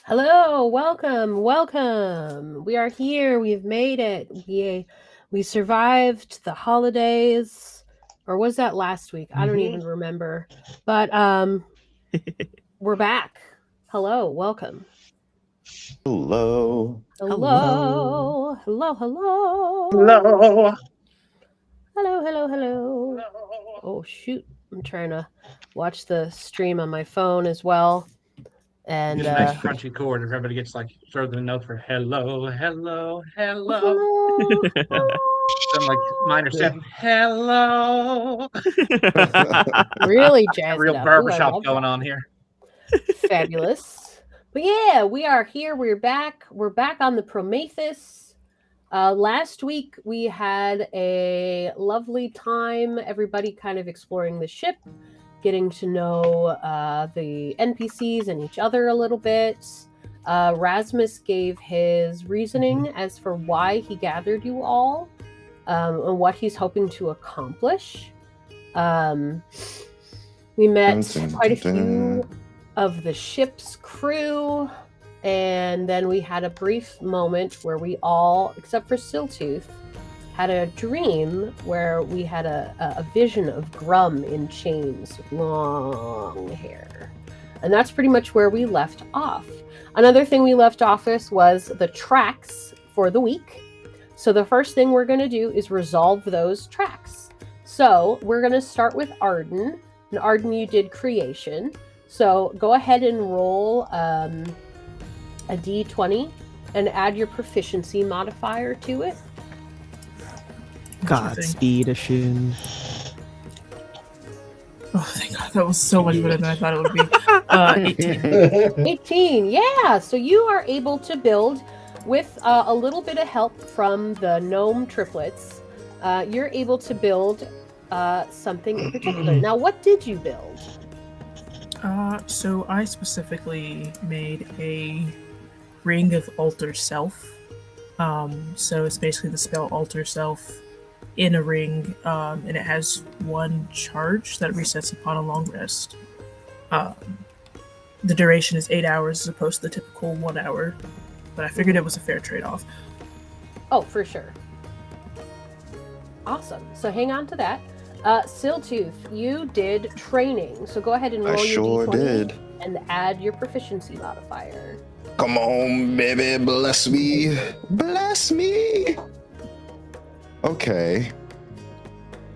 Hello, welcome. We are here. We've made it. We survived the holidays, or was that last week? I don't even remember. But we're back. Hello, welcome. Hello. Hello. Hello, hello. Hello. Hello. Oh shoot. I'm trying to watch the stream on my phone as well. And Just a nice crunchy chord. If everybody gets like throw the note for hello. hello. Some like minor seven. Hello. Really jazzed it Real up. Ooh, I barbershop love going that. on here. Fabulous. But yeah, we are here. We're back. We're back on the Prometheus. Last week we had a lovely time. Everybody kind of exploring the ship, getting to know the NPCs and each other a little bit. Rasmus gave his reasoning as for why he gathered you all and what he's hoping to accomplish. We met quite a few of the ship's crew, and then we had a brief moment where we all, except for Siltooth, had a dream where we had a vision of Grum in chains with long hair. And that's pretty much where we left off. Another thing we left off with was the tracks for the week. So the first thing we're going to do is resolve those tracks. So we're going to start with Arden. And Arden, you did creation. So go ahead and roll a d20 and add your proficiency modifier to it. Godspeed-ition. Oh, thank God. That was so much better than I thought it would be. 18. 18, yeah. So you are able to build with a little bit of help from the gnome triplets. You're able to build something in particular. Now, what did you build? So I specifically made a ring of alter self. So it's basically the spell alter self in a ring, and it has one charge that resets upon a long rest. The duration is 8 hours as opposed to the typical 1 hour, but I figured it was a fair trade-off. Oh, for sure. Awesome. So hang on to that. Siltooth, you did training. So go ahead and roll I your sure d20 did. and add your proficiency modifier. Come on, baby, bless me. Bless me. Okay.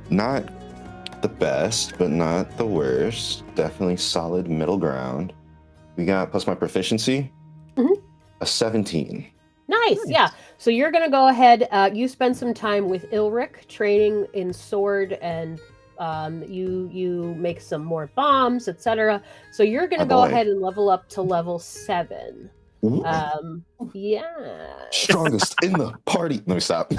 Not the best, but not the worst. Definitely solid middle ground. We got, plus my proficiency, a 17. Nice, yeah. So you're going to go ahead. You spend some time with Ilric training in sword, and you make some more bombs, etc. So you're going to go ahead and level up to level 7. Yeah. Strongest in the party. Let me stop. Okay,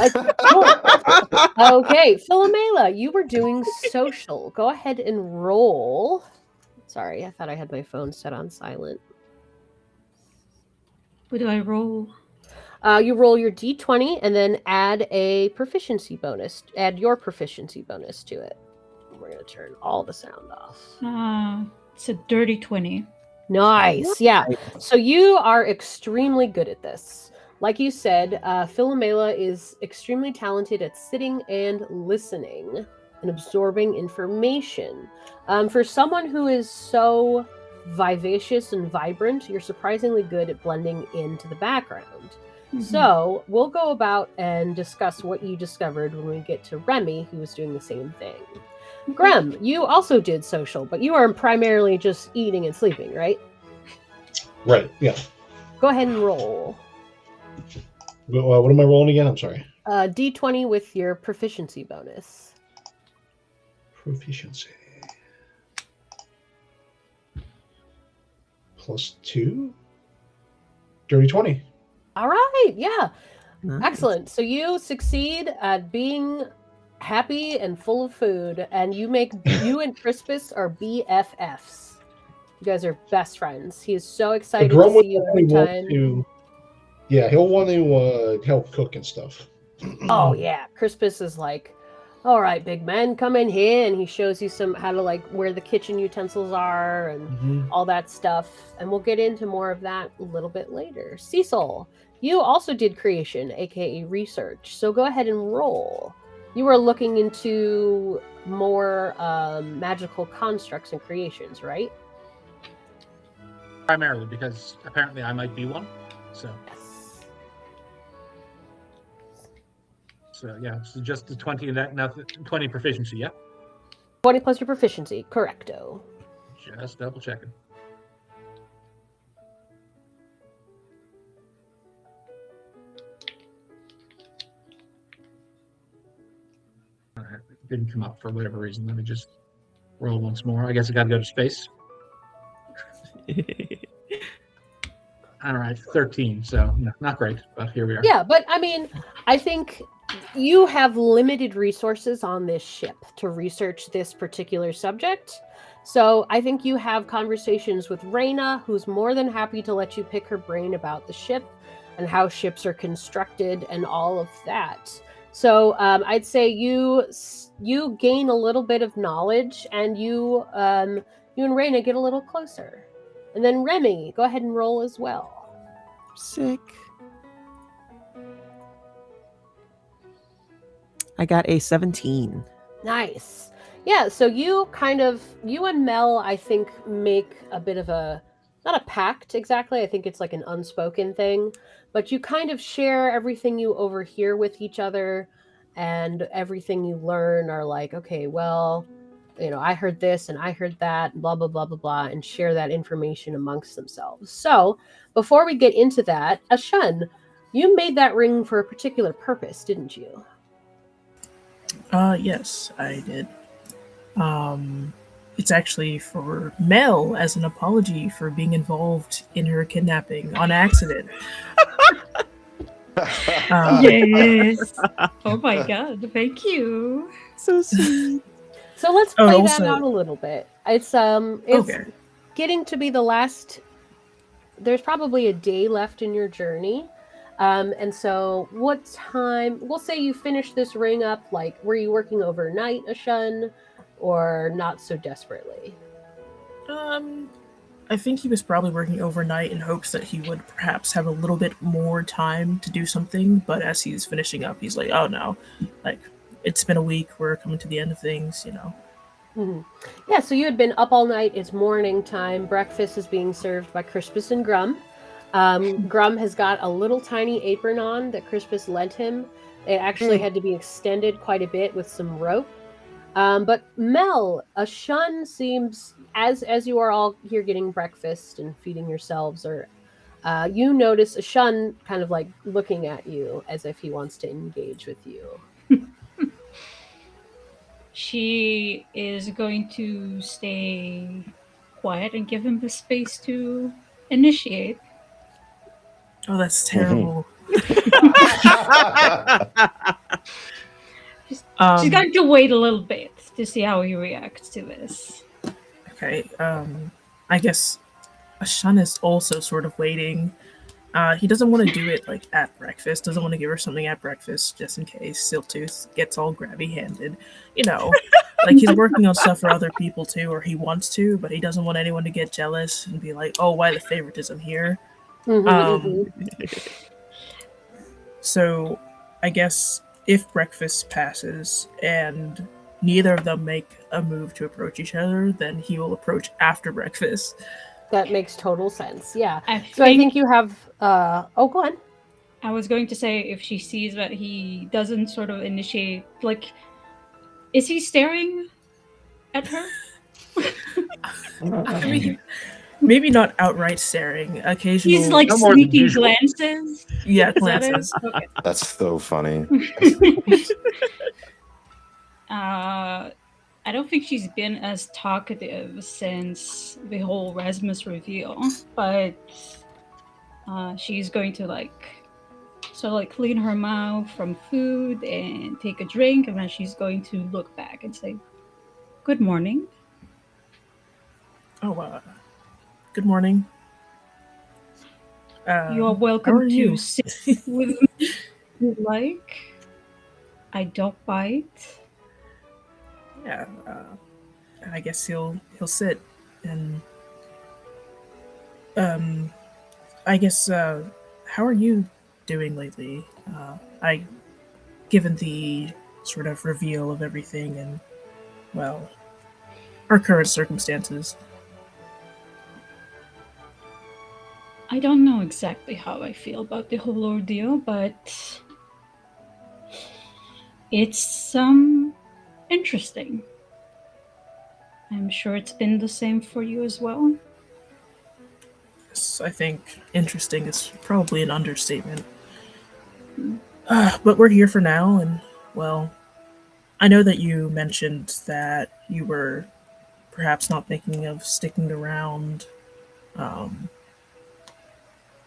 Philomela, you were doing social. Go ahead and roll. Sorry, I thought I had my phone set on silent. What do I roll? You roll your d20 and then add a proficiency bonus. Add your proficiency bonus to it. We're going to turn all the sound off. It's a dirty 20. Nice. Yeah. So you are extremely good at this. Like you said, Philomela is extremely talented at sitting and listening and absorbing information. For someone who is so vivacious and vibrant, you're surprisingly good at blending into the background. Mm-hmm. So we'll go about and discuss what you discovered when we get to Remy, who was doing the same thing. Grem, you also did social, but you are primarily just eating and sleeping, right? Right, yeah. Go ahead and roll. What am I rolling again? I'm sorry. D20 with your proficiency bonus. Proficiency. +2. Dirty 20. All right, yeah. Nice. Excellent. So you succeed at being happy and full of food, and you and Crispus are BFFs. You guys are best friends. He is so excited to see you every time. He'll want to help cook and stuff. Oh yeah, Crispus is like, All right, big man, come in here, and he shows you how to like where the kitchen utensils are and all that stuff. And we'll get into more of that a little bit later. Cecil, you also did creation, aka research. So go ahead and roll. You were looking into more magical constructs and creations, right? Primarily because apparently I might be one. So. Yes. So yeah, so just the 20 and that, nothing, 20 proficiency, yeah? 20 plus your proficiency, correcto. Just double checking. All right, it didn't come up for whatever reason. Let me just roll once more. I guess I got to go to space. All right, 13. So no, not great, but here we are. Yeah, but I mean, I think you have limited resources on this ship to research this particular subject. So I think you have conversations with Reyna, who's more than happy to let you pick her brain about the ship and how ships are constructed and all of that. So I'd say you gain a little bit of knowledge, and you and Reyna get a little closer. And then Remy, go ahead and roll as well. Sick. I got a 17. Nice. Yeah, so you and Mel, I think, make a bit of not a pact exactly. I think it's like an unspoken thing, but you kind of share everything you overhear with each other, and everything you learn are like, okay, well, I heard this and I heard that, blah, blah, blah, blah, blah, and share that information amongst themselves. So before we get into that, Ashun, you made that ring for a particular purpose, didn't you? Yes, I did. It's actually for Mel as an apology for being involved in her kidnapping on accident. Yes. Oh my god, thank you. So sweet. So let's play that out a little bit. It's Okay. getting to be the last. There's probably a day left in your journey. And so what time, we'll say you finish this ring up, like, were you working overnight, Ashun, or not so desperately? I think he was probably working overnight in hopes that he would perhaps have a little bit more time to do something, but as he's finishing up, he's like, oh no, like, it's been a week, we're coming to the end of things, Mm-hmm. Yeah, so you had been up all night, it's morning time, breakfast is being served by Crispus and Grum. Grum has got a little tiny apron on that Crispus lent him. It actually had to be extended quite a bit with some rope. But Mel, Ashun seems, as you are all here getting breakfast and feeding yourselves, or you notice Ashun kind of like looking at you as if he wants to engage with you. She is going to stay quiet and give him the space to initiate. Oh, that's terrible. She's going to wait a little bit to see how he reacts to this. Okay, I guess Ashun is also sort of waiting. He doesn't want to do it like at breakfast, doesn't want to give her something at breakfast just in case Siltooth gets all grabby-handed. Like he's working on stuff for other people too, or he wants to, but he doesn't want anyone to get jealous and be like, oh, why the favoritism here? So I guess if breakfast passes and neither of them make a move to approach each other, then he will approach after breakfast. That makes total sense. Yeah. I think you have. Go on. I was going to say, if she sees that he doesn't sort of initiate, like, is he staring at her? I mean, maybe not outright staring. Occasionally, he's like sneaking glances. Yeah, glances. Okay. That's so funny. I don't think she's been as talkative since the whole Rasmus reveal, but she's going to clean her mouth from food and take a drink, and then she's going to look back and say, "Good morning." Oh, good morning. You are welcome to sit with me if you like. I don't bite. Yeah, I guess he'll sit, and I guess how are you doing lately? I given the sort of reveal of everything and well, our current circumstances. I don't know exactly how I feel about the whole ordeal, but it's interesting. I'm sure it's been the same for you as well. Yes, I think interesting is probably an understatement. But we're here for now, and well, I know that you mentioned that you were perhaps not thinking of sticking around, um,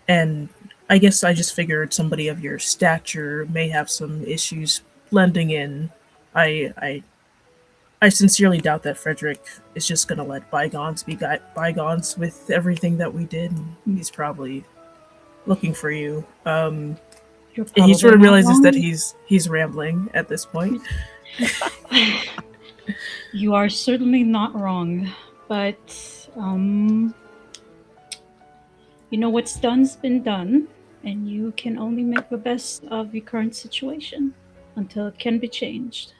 and I guess I just figured somebody of your stature may have some issues blending in. I I sincerely doubt that Frederick is just going to let bygones be bygones with everything that we did. He's probably looking for you. You're And he probably sort of not realizes that wrong. he's rambling at this point. You are certainly not wrong, but what's done's been done, and you can only make the best of your current situation until it can be changed.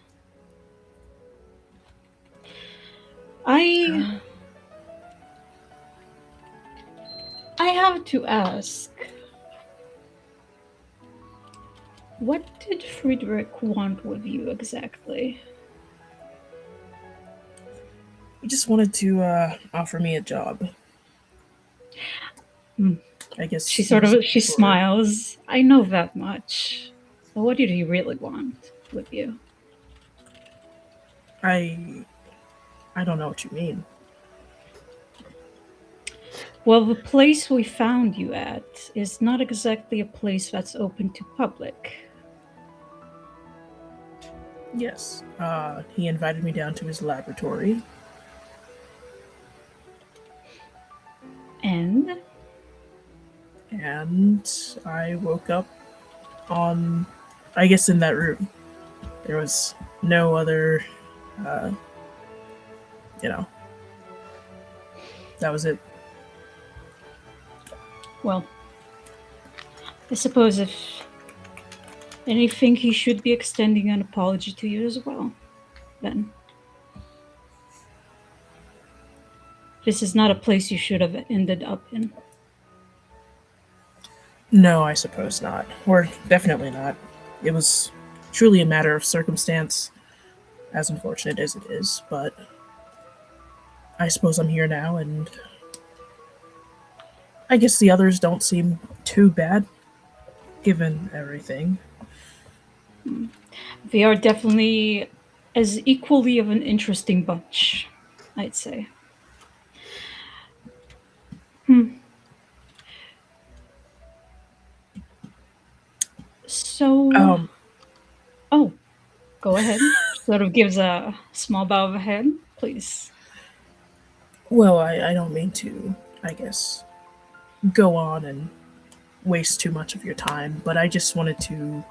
I I have to ask, what did Friedrich want with you exactly? He just wanted to offer me a job. Hmm. I guess She he was looking for- smiles. I know that much. But what did he really want with you? I don't know what you mean. Well, the place we found you at is not exactly a place that's open to public. Yes. He invited me down to his laboratory. And And I woke up on, I guess, in that room. There was no other, uh, you know, that was it. well, I suppose if anything, he should be extending an apology to you as well. Then. This is not a place you should have ended up in. No, I suppose not. Or definitely not. It was truly a matter of circumstance, as unfortunate as it is, but I suppose I'm here now, and I guess the others don't seem too bad, given everything. They are definitely as equally of an interesting bunch, I'd say. So, oh, go ahead. Sort of gives a small bow of the head, please. Well, I don't mean to, I guess, go on and waste too much of your time, but I just wanted to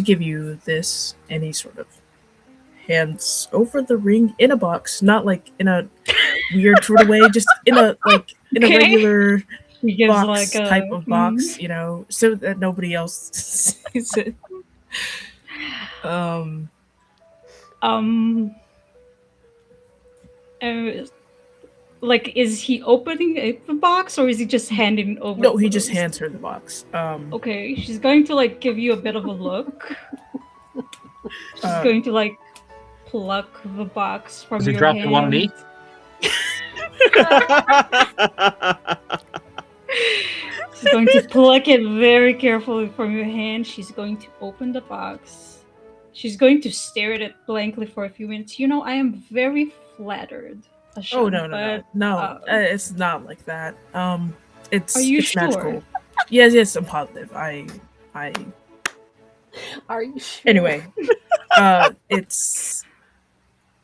give you this, and he sort of hands over the ring in a box, not like in a weird sort of way, just in a in a Okay. regular He gives box like a type of box, so that nobody else sees it. Um, like, is he opening the box or is he just handing over? No, he just hands her the box. Okay, she's going to like give you a bit of a look. She's going to like pluck the box from your hand. Does he drop to one knee? She's going to pluck it very carefully from your hand. She's going to open the box. She's going to stare at it blankly for a few minutes. I am very flattered. Oh no! It's not like that. It's Are you it's sure? magical. Yes, I'm positive. I. Are you sure? Anyway, it's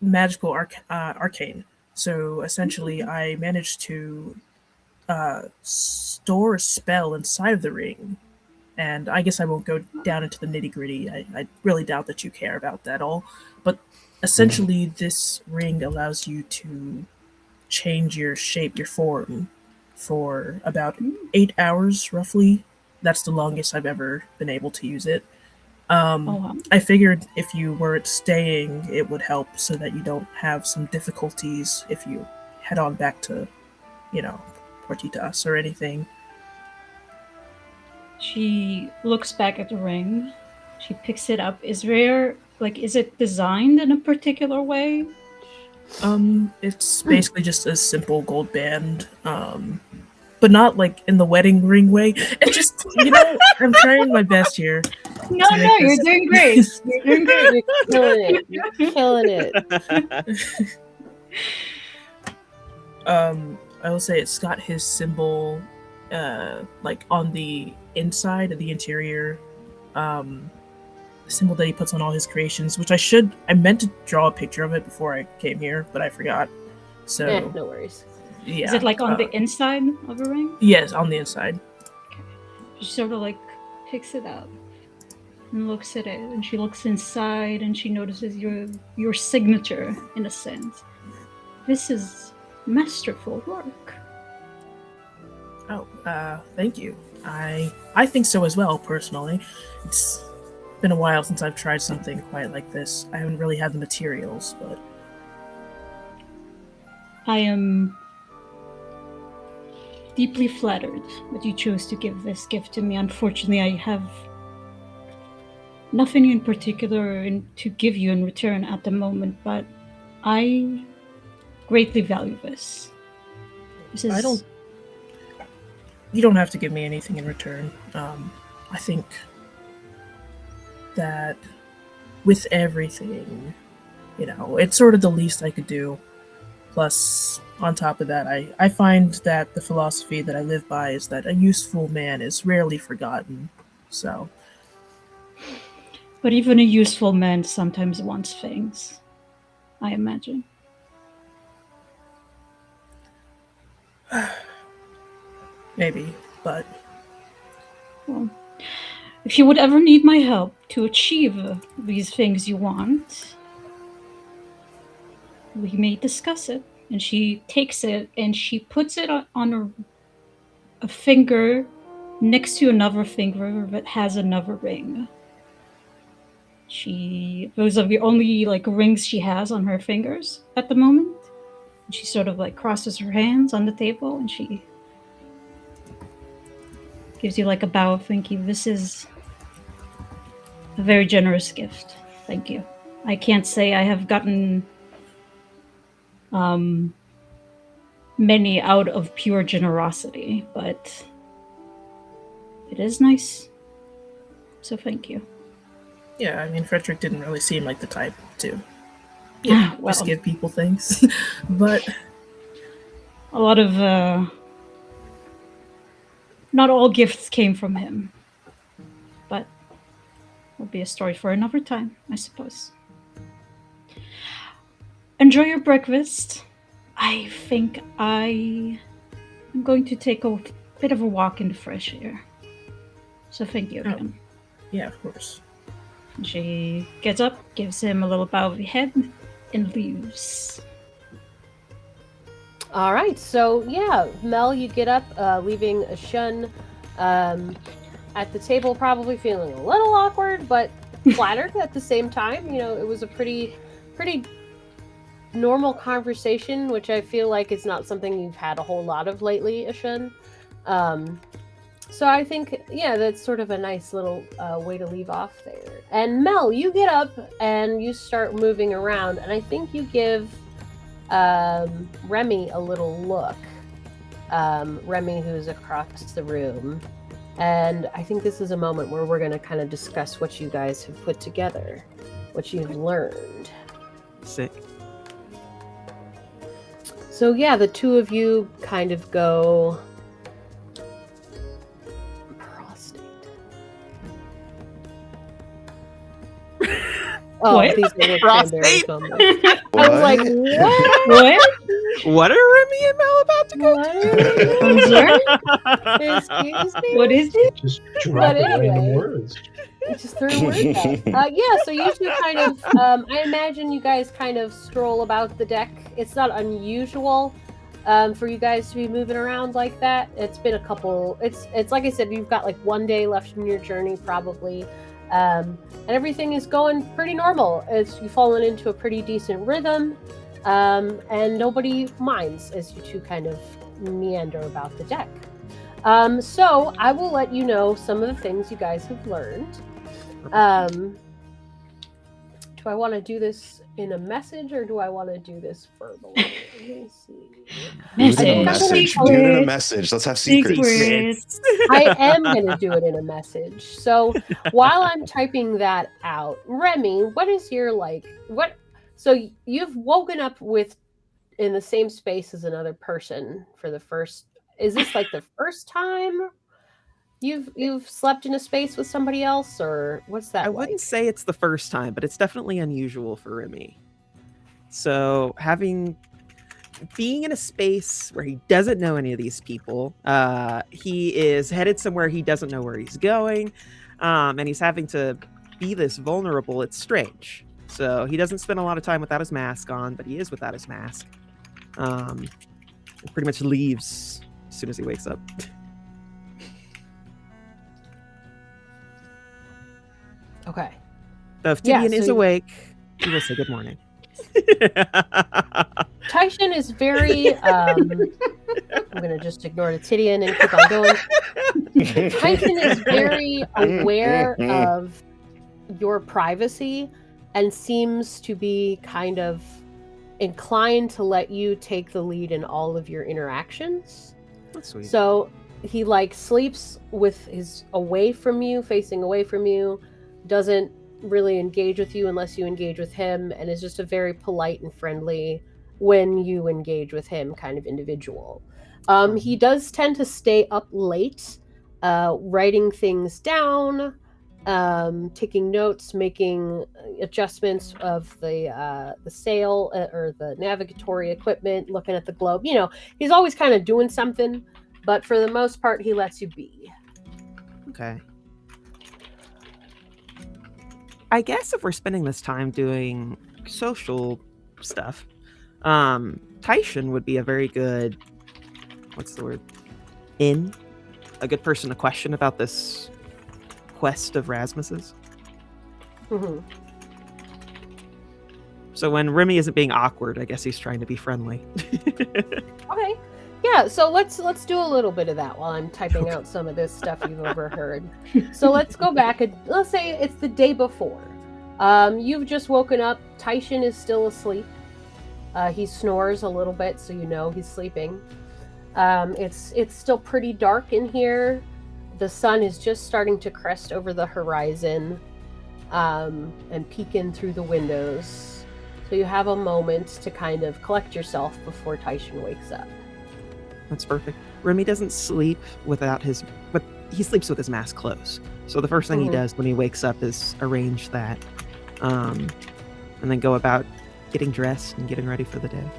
magical arcane. So essentially, I managed to store a spell inside of the ring, and I guess I won't go down into the nitty gritty. I really doubt that you care about that all, but essentially, this ring allows you to change your shape, your form, for about 8 hours, roughly. That's the longest I've ever been able to use it. Wow. I figured if you weren't staying, it would help so that you don't have some difficulties if you head on back to, Portitas or anything. She looks back at the ring. She picks it up. Is it designed in a particular way? It's basically just a simple gold band, but not like in the wedding ring way. It's just, I'm trying my best here. No, you're doing great. You're doing great. You're killing it. I will say it's got his symbol, like on the inside of the interior, symbol that he puts on all his creations, which I meant to draw a picture of it before I came here, but I forgot. So no worries. Yeah. Is it like on the inside of a ring? Yes, on the inside. Okay. She sort of like picks it up and looks at it, and she looks inside and she notices your signature in a sense. This is masterful work. Oh, thank you. I think so as well, personally. It's been a while since I've tried something quite like this. I haven't really had the materials, but I am deeply flattered that you chose to give this gift to me. Unfortunately, I have nothing in particular to give you in return at the moment, but I greatly value this. You don't have to give me anything in return. I think that with everything, it's sort of the least I could do. Plus, on top of that, I find that the philosophy that I live by is that a useful man is rarely forgotten. So. But even a useful man sometimes wants things, I imagine. Maybe, but... Well, if you would ever need my help to achieve these things you want, we may discuss it. And she takes it and she puts it on a finger next to another finger that has another ring. Those are the only rings she has on her fingers at the moment. And she sort of crosses her hands on the table and she gives you a bow of thank you. This is a very generous gift. Thank you. I can't say I have gotten many out of pure generosity, but it is nice. So thank you. Yeah, I mean, Frederick didn't really seem like the type to just give people things. But a lot of not all gifts came from him, but will be a story for another time, I suppose. Enjoy your breakfast. I think I am going to take a bit of a walk in the fresh air. So thank you again. Yeah, of course. And she gets up, gives him a little bow of the head, and leaves. All right, so yeah, Mel, you get up, leaving Shun at the table, probably feeling a little awkward, but flattered at the same time. It was a pretty normal conversation, which I feel like is not something you've had a whole lot of lately, Shun. So I think, that's sort of a nice little way to leave off there. And Mel, you get up and you start moving around, and I think you give Remy a little look. Remy, who's across the room. And I think this is a moment where we're going to kind of discuss what you guys have put together, what you've learned. Sick. So yeah, the two of you kind of go... prostate. Oh, what? These little Prostate? cranberry moments. I was like, what? What? What are Remy and Mel about to go What? Excuse me? What is it? Just drop But anyway. random words. just threw a word out. So you two kind of, I imagine you guys kind of stroll about the deck. It's not unusual for you guys to be moving around like that. It's been a couple, it's like I said, you've got like 1 day left in your journey probably. And everything is going pretty normal. You've fallen into a pretty decent rhythm. And nobody minds as you two kind of meander about the deck. So I will let you know some of the things you guys have learned. Do I want to do this in a message or do I want to do this verbally? Let me see. Do it in a message. Do it in a message. Let's have secrets. I am going to do it in a message. So while I'm typing that out, Remy, what is your So you've woken up in the same space as another person for the first. Is this like the first time you've slept in a space with somebody else, or what's that? I wouldn't say it's the first time, but it's definitely unusual for Remy. So being in a space where he doesn't know any of these people, he is headed somewhere he doesn't know where he's going, and he's having to be this vulnerable. It's strange. So he doesn't spend a lot of time without his mask on, but he is without his mask. He pretty much leaves as soon as he wakes up. Okay. So if Tidian is awake, he will say good morning. Tyshan is very I'm gonna just ignore the Tidian and keep on going. Tyshan is very aware of your privacy and seems to be kind of inclined to let you take the lead in all of your interactions. That's sweet. So he sleeps with his facing away from you, doesn't really engage with you unless you engage with him, and is just a very polite and friendly when you engage with him kind of individual. He does tend to stay up late, writing things down, taking notes, making adjustments of the sail or the navigatory equipment, looking at the globe. He's always kind of doing something, but for the most part, he lets you be. Okay. I guess if we're spending this time doing social stuff, Tyshan would be a very good, a good person to question about this quest of Rasmus's. Mm-hmm. So when Remy isn't being awkward, I guess he's trying to be friendly. Okay. Yeah, so let's do a little bit of that while I'm typing out some of this stuff you've overheard. So let's go back and let's say it's the day before. You've just woken up. Tyshan is still asleep. He snores a little bit, so you know he's sleeping. It's still pretty dark in here. The sun is just starting to crest over the horizon and peek in through the windows. So you have a moment to kind of collect yourself before Tyshan wakes up. That's perfect. Remy doesn't sleep but he sleeps with his mask closed. So the first thing he does when he wakes up is arrange that, and then go about getting dressed and getting ready for the day.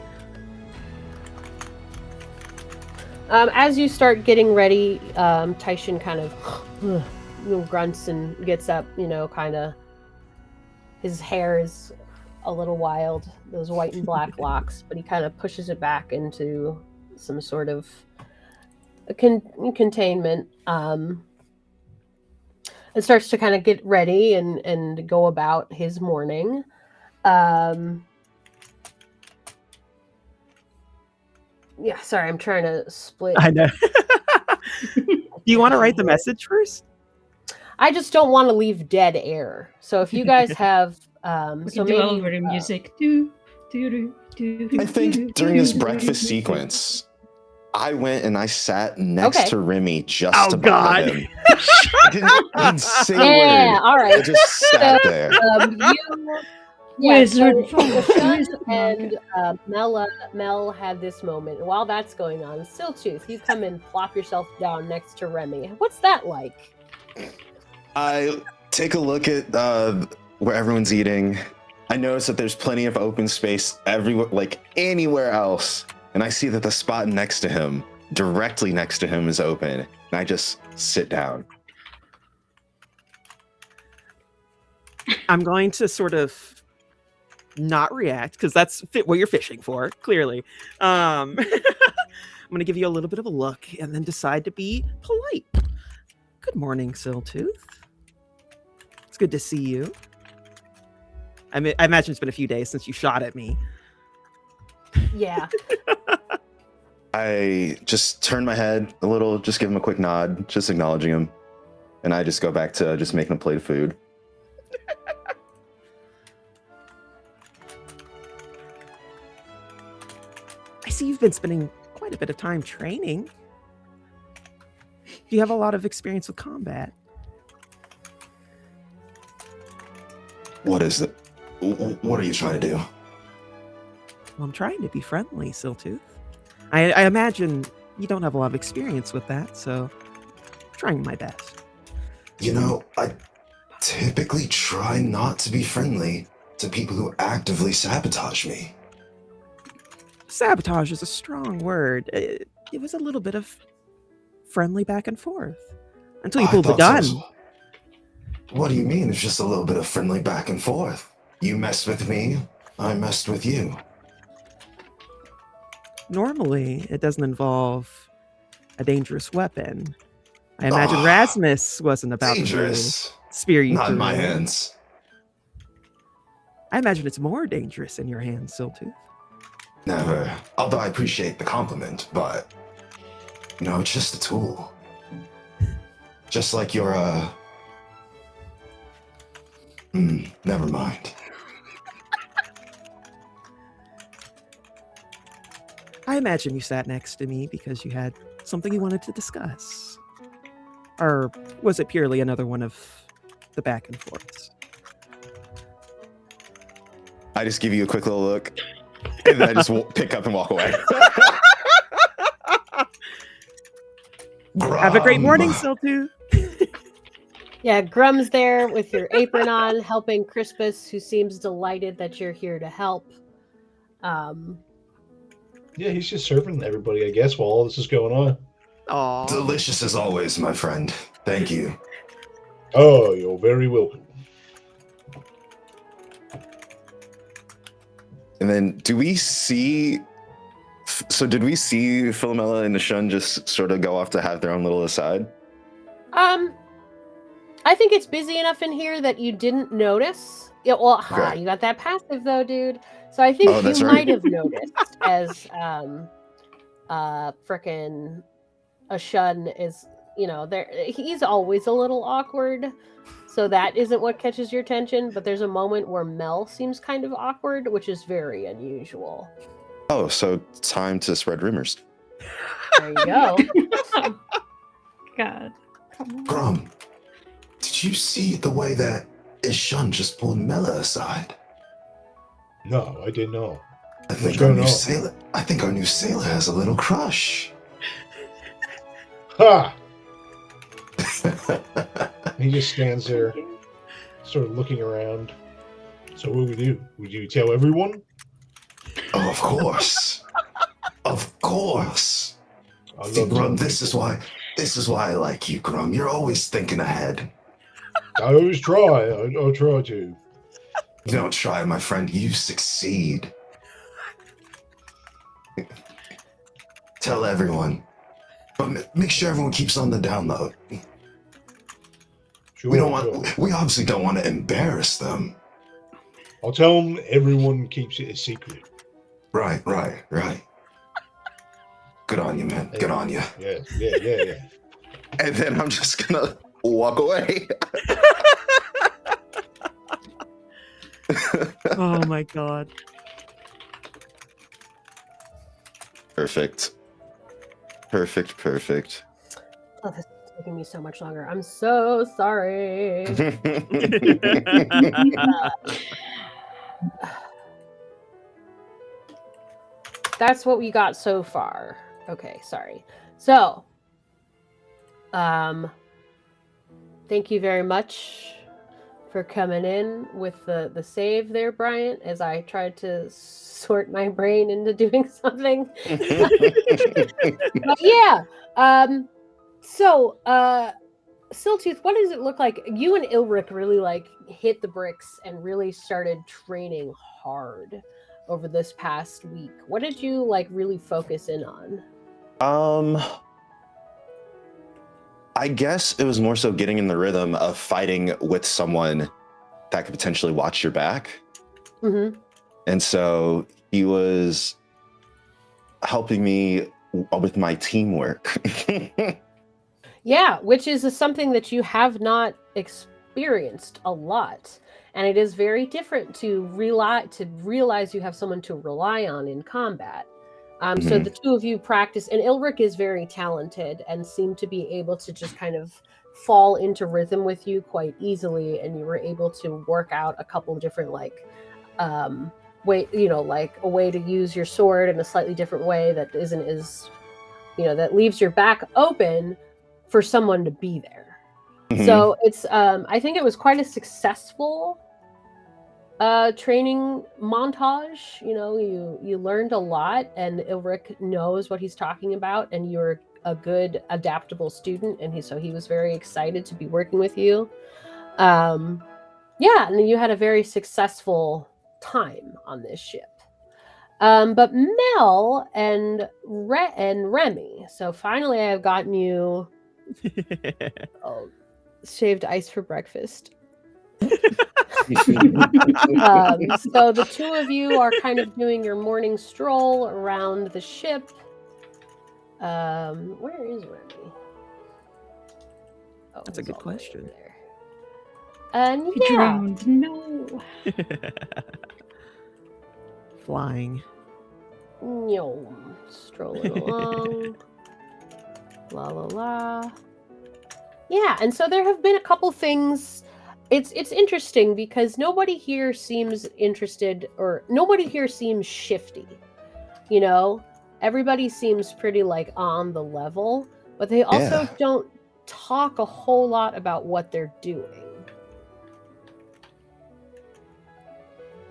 As you start getting ready, Tyshan kind of grunts and gets up, kind of, his hair is a little wild, those white and black locks, but he kind of pushes it back into some sort of containment, and starts to kind of get ready and go about his morning. Yeah, sorry, I'm trying to split. I know. Do you want to write the message first? I just don't want to leave dead air. So if you guys have, we can do elevator music. I think during this breakfast sequence, I went and I sat next to Remy just to bother him. I didn't say a word. All right. I just sat there. Wizard and Mel had this moment. And while that's going on, Siltooth, you come and plop yourself down next to Remy. What's that like? I take a look at where everyone's eating. I notice that there's plenty of open space everywhere, like anywhere else. And I see that the spot next to him, directly next to him, is open. And I just sit down. I'm going to sort of not react because that's what you're fishing for, clearly. I'm going to give you a little bit of a look and then decide to be polite. Good morning, Siltooth. It's good to see you. I imagine it's been a few days since you shot at me. Yeah. I just turn my head a little, just give him a quick nod, just acknowledging him. And I just go back to just making a plate of food. I see you've been spending quite a bit of time training. You have a lot of experience with combat. What is it? What are you trying to do? Well, I'm trying to be friendly, Siltooth. I imagine you don't have a lot of experience with that, so I'm trying my best. You know, I typically try not to be friendly to people who actively sabotage me. Sabotage is a strong word. It was a little bit of friendly back and forth until you pulled the gun. What do you mean it's just a little bit of friendly back and forth? You messed with me, I messed with you. Normally, it doesn't involve a dangerous weapon. I imagine Rasmus wasn't about dangerous. to spear you Not through. in my hands. I imagine it's more dangerous in your hands, Siltooth. Never. Although I appreciate the compliment, but it's just a tool. Just like your never mind. I imagine you sat next to me because you had something you wanted to discuss. Or was it purely another one of the back and forths? I just give you a quick little look, and then I just pick up and walk away. Have a great morning, Siltooth. Yeah, Grum's there with your apron on, helping Crispus, who seems delighted that you're here to help. Yeah, he's just serving everybody, I guess, while all this is going on. Aww. Delicious as always, my friend. Thank you. Oh, you're very welcome. And then, did we see Philomela and Nishun just sort of go off to have their own little aside? I think it's busy enough in here that you didn't notice. Yeah, well, Okay. you got that passive though, dude. So I think you might have noticed as frickin' Ashun is, there. He's always a little awkward, so that isn't what catches your attention. But there's a moment where Mel seems kind of awkward, which is very unusual. Oh, so time to spread rumors. There you go. God. Come on. Grum, did you see the way that Ishun just pulled Mela aside? No, I didn't know. I think our new sailor has a little crush. Ha! He just stands there, sort of looking around. So what would we do? Would you tell everyone? Oh, of course. Of course. I love Grum, this is why I like you, Grum. You're always thinking ahead. I always try. I'll try to. You don't try, my friend. You succeed. Tell everyone. But make sure everyone keeps on the download. Sure, We obviously don't want to embarrass them. I'll tell them everyone keeps it a secret. Right. Good on you, man. Good on you. Yeah. And then I'm just gonna walk away. Oh my god. Perfect. Oh, this is taking me so much longer. I'm so sorry. That's what we got so far. Okay, sorry. So, thank you very much for coming in with the save there, Bryant, as I tried to sort my brain into doing something. But yeah, so Siltooth, what does it look like? You and Ilric really like hit the bricks and really started training hard over this past week. What did you like really focus in on? I guess it was more so getting in the rhythm of fighting with someone that could potentially watch your back. Mm-hmm. And so he was helping me with my teamwork. Yeah, which is something that you have not experienced a lot. And it is very different to realize you have someone to rely on in combat. So the two of you practice, and Ilric is very talented and seemed to be able to just kind of fall into rhythm with you quite easily, and you were able to work out a couple of different like like a way to use your sword in a slightly different way that isn't as that leaves your back open for someone to be there. So it's I think it was quite a successful training montage. You learned a lot, and Ilric knows what he's talking about, and you're a good adaptable student, and he was very excited to be working with you. And then you had a very successful time on this ship. But Mel and Remy. So finally, I've gotten you shaved ice for breakfast. So the two of you are kind of doing your morning stroll around the ship. Where is Remy? That's a good question. And He drowned. No. Flying. Strolling along. La la la. Yeah, and so there have been a couple things. It's interesting because nobody here seems interested, or nobody here seems shifty. Everybody seems pretty like on the level, but they also don't talk a whole lot about what they're doing.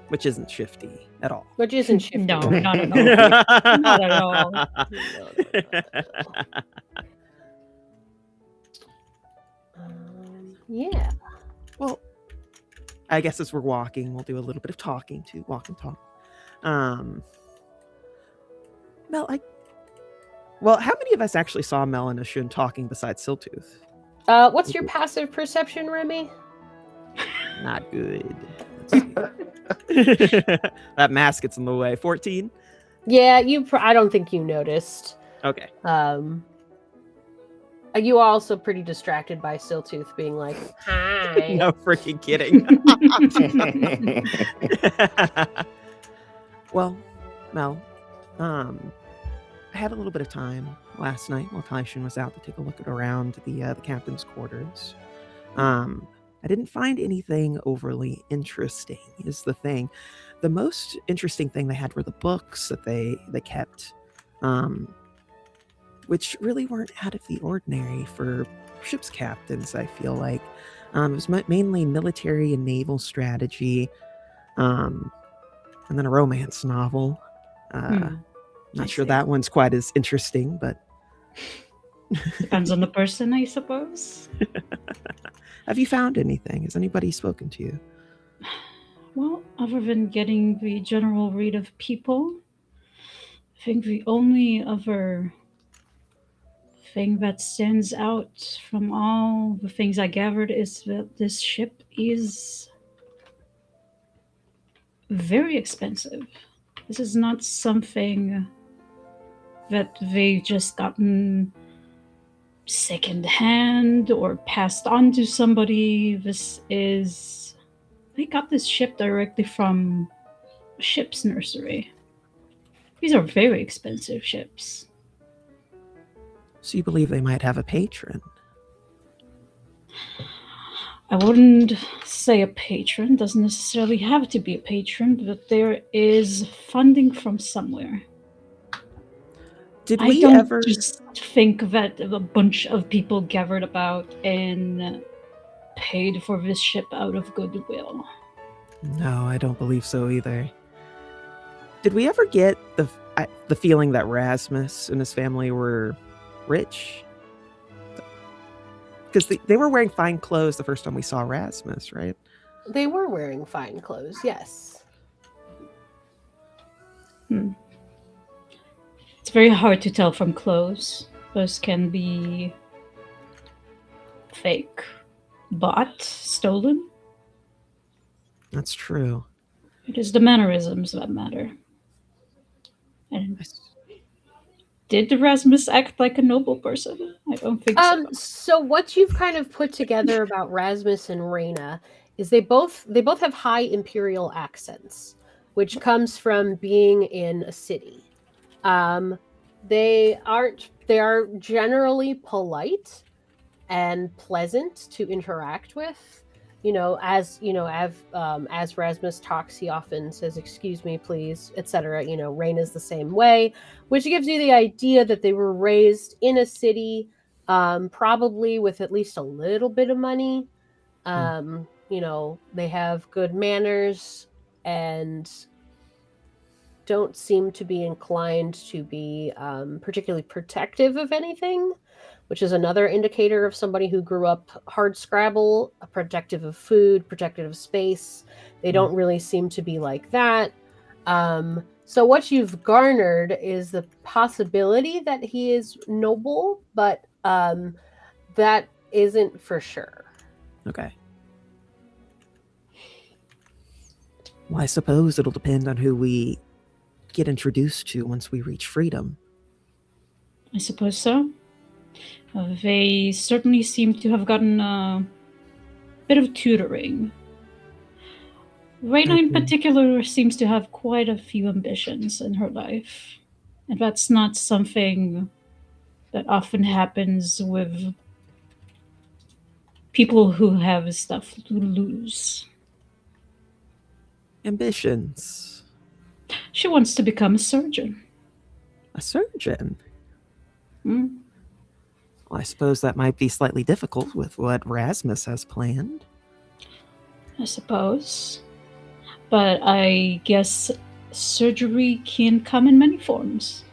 Which isn't shifty at all. Which isn't shifty. No, not at all. Not at all. Yeah. Well, I guess as we're walking, we'll do a little bit of talking too. Walk and talk. Mel, how many of us actually saw Mel and Ashun talking besides Siltooth? What's your passive perception, Remy? Not good. That mask gets in the way. 14? Yeah, I don't think you noticed. Okay. You are also pretty distracted by Siltooth being like, hi. No freaking kidding. Well, Mel, I had a little bit of time last night while Taishin was out to take a look around the captain's quarters. I didn't find anything overly interesting, is the thing. The most interesting thing they had were the books that they kept, which really weren't out of the ordinary for ship's captains, I feel like. It was mainly military and naval strategy, and then a romance novel. Not sure that one's quite as interesting, but... Depends on the person, I suppose. Have you found anything? Has anybody spoken to you? Well, other than getting the general read of people, I think the only other thing that stands out from all the things I gathered is that this ship is very expensive. This is not something that they've just gotten second hand or passed on to somebody. They got this ship directly from a ship's nursery. These are very expensive ships. So you believe they might have a patron? I wouldn't say a patron. Doesn't necessarily have to be a patron, but there is funding from somewhere. Did I we don't ever just think that a bunch of people gathered about and paid for this ship out of goodwill. No, I don't believe so either. Did we ever get the feeling that Rasmus and his family were rich? Because they were wearing fine clothes the first time we saw Rasmus, right? They were wearing fine clothes, yes. It's very hard to tell from clothes. Those can be fake, bought, stolen. That's true. It is the mannerisms that matter. And did Erasmus act like a noble person? I don't think so. So what you've kind of put together about Rasmus and Reyna is they both have high imperial accents, which comes from being in a city. They are generally polite and pleasant to interact with. As Rasmus talks, he often says, "Excuse me, please," etc. Reyna's the same way, which gives you the idea that they were raised in a city, probably with at least a little bit of money. They have good manners and don't seem to be inclined to be particularly protective of anything, which is another indicator of somebody who grew up hard scrabble, protective of food, protective of space. They don't really seem to be like that. So what you've garnered is the possibility that he is noble, but that isn't for sure. Okay. Well, I suppose it'll depend on who we get introduced to once we reach freedom. I suppose so. They certainly seem to have gotten a bit of tutoring. Reyna in particular seems to have quite a few ambitions in her life. And that's not something that often happens with people who have stuff to lose. Ambitions. She wants to become a surgeon. A surgeon? Hmm? Well, I suppose that might be slightly difficult with what Rasmus has planned. I suppose. But I guess surgery can come in many forms.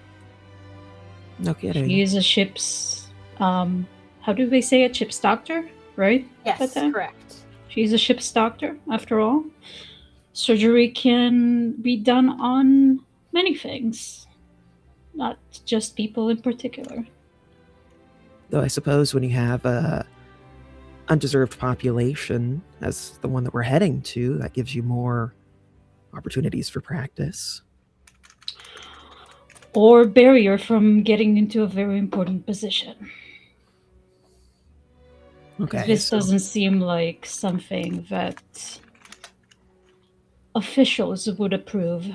No kidding. She is a ship's, how do they say it? Ship's doctor, right? Yes, correct. She's a ship's doctor, after all. Surgery can be done on many things, not just people in particular. Though I suppose when you have a undeserved population as the one that we're heading to, that gives you more opportunities for practice. Or barrier from getting into a very important position. Okay. This doesn't seem like something that officials would approve.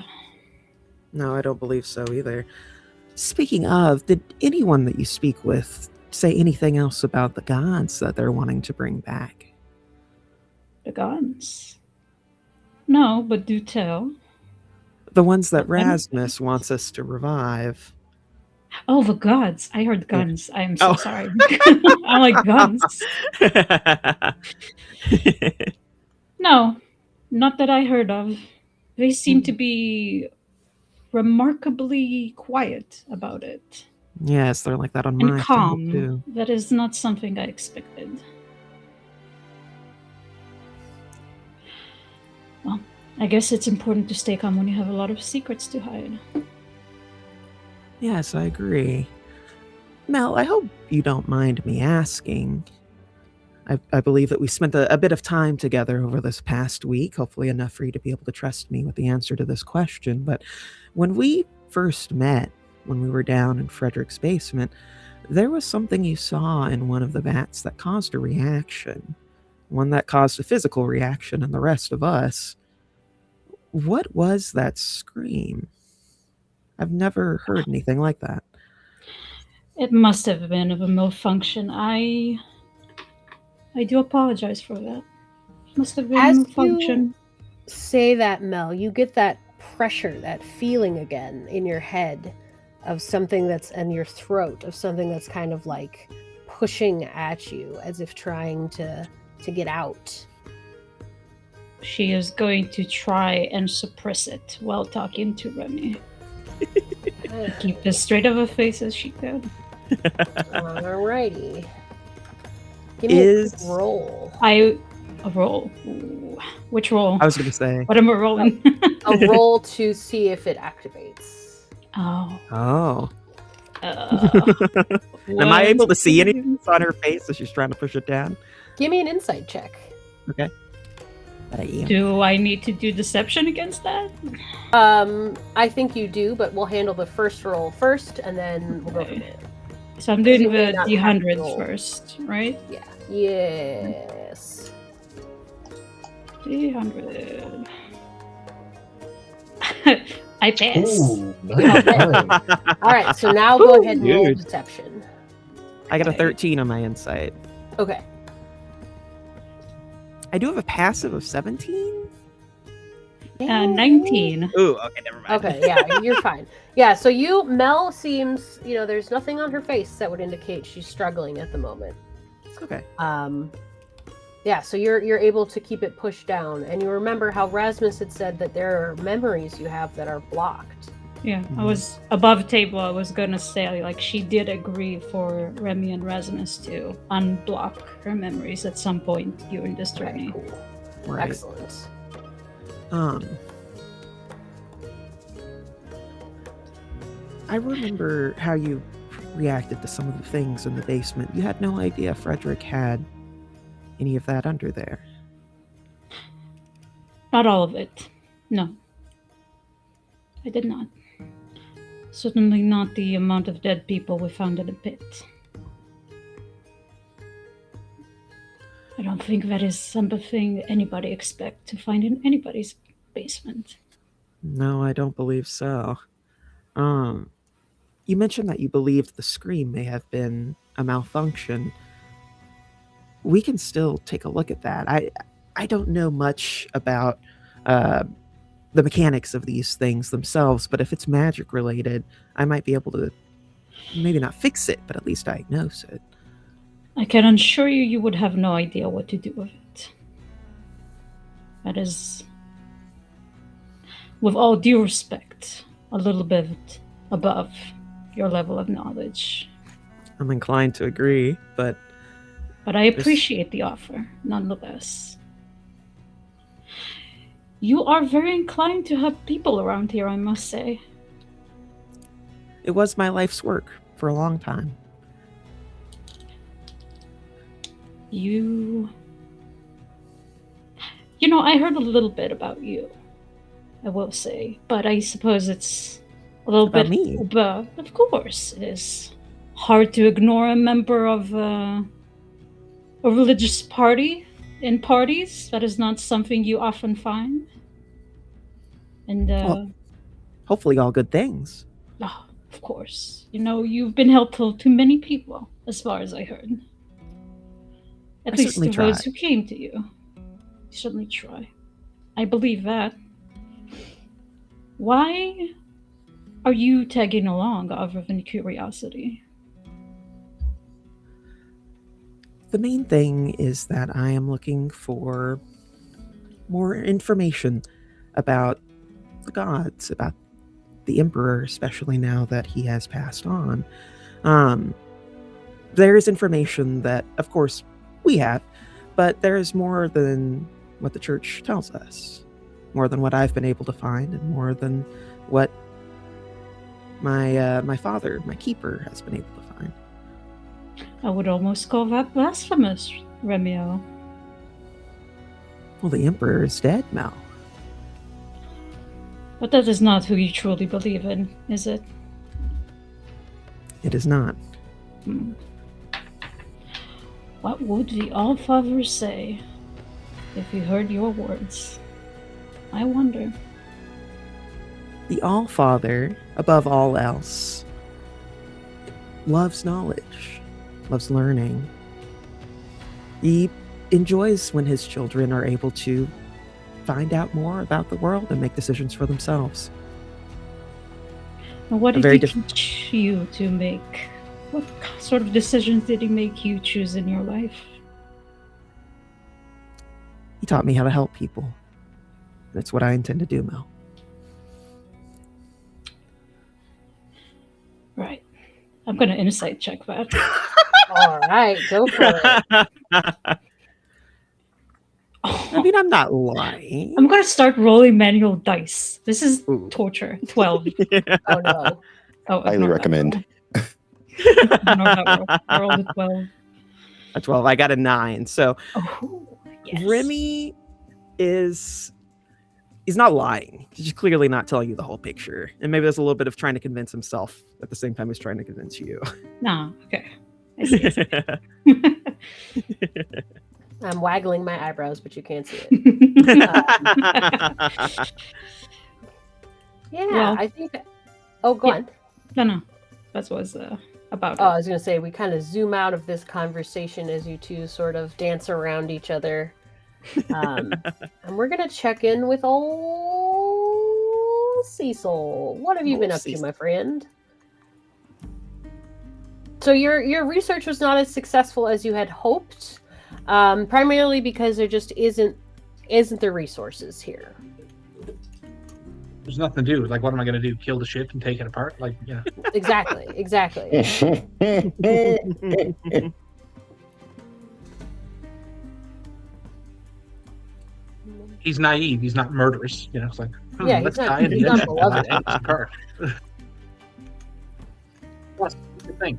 No, I don't believe so either. Speaking of, did anyone that you speak with say anything else about the gods that they're wanting to bring back? The gods? No, but do tell. The ones that Rasmus wants us to revive. Oh, the gods. I heard guns. I am so sorry. I'm like, guns. No, not that I heard of. They seem to be remarkably quiet about it. Yes, they're like that on and my calm. team too. That is not something I expected. Well, I guess it's important to stay calm when you have a lot of secrets to hide. Yes, I agree. Mel, I hope you don't mind me asking. I believe that we spent a bit of time together over this past week, hopefully enough for you to be able to trust me with the answer to this question. But when we first met, when we were down in Frederick's basement, there was something you saw in one of the vats that caused a reaction. One that caused a physical reaction in the rest of us. What was that scream? I've never heard anything like that. It must have been of a malfunction. I do apologize for that. Must have been a malfunction. You say that, Mel, you get that pressure, that feeling again in your head of something that's in your throat, of something that's kind of like pushing at you as if trying to get out. She is going to try and suppress it while talking to Remy. Keep as straight of a face as she could. Alrighty. Give me a Is quick roll. A roll. Ooh. Which roll? I was going to say. What am I rolling? A roll to see if it activates. Oh. Oh. Am Am I able to see anything on her face as she's trying to push it down? Give me an insight check. Okay. But I am. Do I need to do deception against that? I think you do, but we'll handle the first roll first, and then we'll go from there. So I'm doing You may the not have to D100 roll. first, right? Yeah. Yes. D100. I pass. Ooh, nice. All right. So now go ahead and roll Dude. deception. I got a Okay. 13 on my insight. Okay. I do have a passive of 17. 19. Ooh, okay, never mind. Okay, yeah, you're fine. Yeah, so Mel seems, there's nothing on her face that would indicate she's struggling at the moment. Okay. Yeah, so you're able to keep it pushed down, and you remember how Rasmus had said that there are memories you have that are blocked. Yeah, I was above the table. I was gonna say, like, she did agree for Remy and Rasmus to unblock her memories at some point during this Okay, journey. cool. Right. Excellent. I remember how you reacted to some of the things in the basement. You had no idea Frederick had any of that under there. Not all of it. No. I did not. Certainly not the amount of dead people we found in the pit. I don't think that is something anybody expect to find in anybody's basement. No, I don't believe so. You mentioned that you believed the scream may have been a malfunction. We can still take a look at that. I don't know much about the mechanics of these things themselves, but if it's magic related, I might be able to maybe not fix it, but at least diagnose it. I can assure you, you would have no idea what to do with it. That is, with all due respect, a little bit above your level of knowledge. I'm inclined to agree, but I appreciate the offer, nonetheless. You are very inclined to have people around here, I must say. it was my life's work for a long time. You know, I heard a little bit about you, I will say, but I suppose it's a little About bit... me? Of course, it is hard to ignore a member of a religious party in parties. That is not something you often find. And, Well, hopefully all good things. oh, of course, you know, you've been helpful to many people, as far as I heard. At I least to certainly those try. who came to you. You certainly try. I believe that. Why are you tagging along out of any curiosity? The main thing is that I am looking for more information about the gods, about the Emperor, especially now that he has passed on. There is information that, of course, we have, but there is more than what the church tells us, more than what I've been able to find, and more than what my father, my keeper, has been able to find. I would almost call that blasphemous, Remio. Well, the Emperor is dead, Mel. But that is not who you truly believe in, is it? It is not. Hmm. What would the Allfather say if he heard your words? I wonder. The Allfather, above all else, loves knowledge, loves learning. He enjoys when his children are able to find out more about the world and make decisions for themselves. And what A did very he teach you to make? What sort of decisions did he make you choose in your life? He taught me how to help people. That's what I intend to do, Mel. Right. I'm gonna insight check that. All right, go for it. I mean, I'm not lying. I'm gonna start rolling manual dice. This is Ooh. torture. 12. Oh no. Oh, Highly ignore that recommend. roll. Ignore that roll. I rolled a 12. A 12. I got a 9. So Oh, yes. Remy he's not lying. He's just clearly not telling you the whole picture. And maybe there's a little bit of trying to convince himself at the same time he's trying to convince you. Nah, okay. I see. I'm waggling my eyebrows, but you can't see it. Yeah, Well, I think. Oh, go on. No. That was about Oh, I it. was going to say, we kind of zoom out of this conversation as you two sort of dance around each other. And we're going to check in with old Cecil. What have you been up to, my friend? So your research was not as successful as you had hoped, primarily because there just isn't the resources here. There's nothing to do. Like, what am I going to do? Kill the ship and take it apart? Like, Exactly. He's naive. He's not murderous. It's like, Yeah, let's he's not- die in he's the not engine. malevolent. Let's take this apart. Plus, the thing.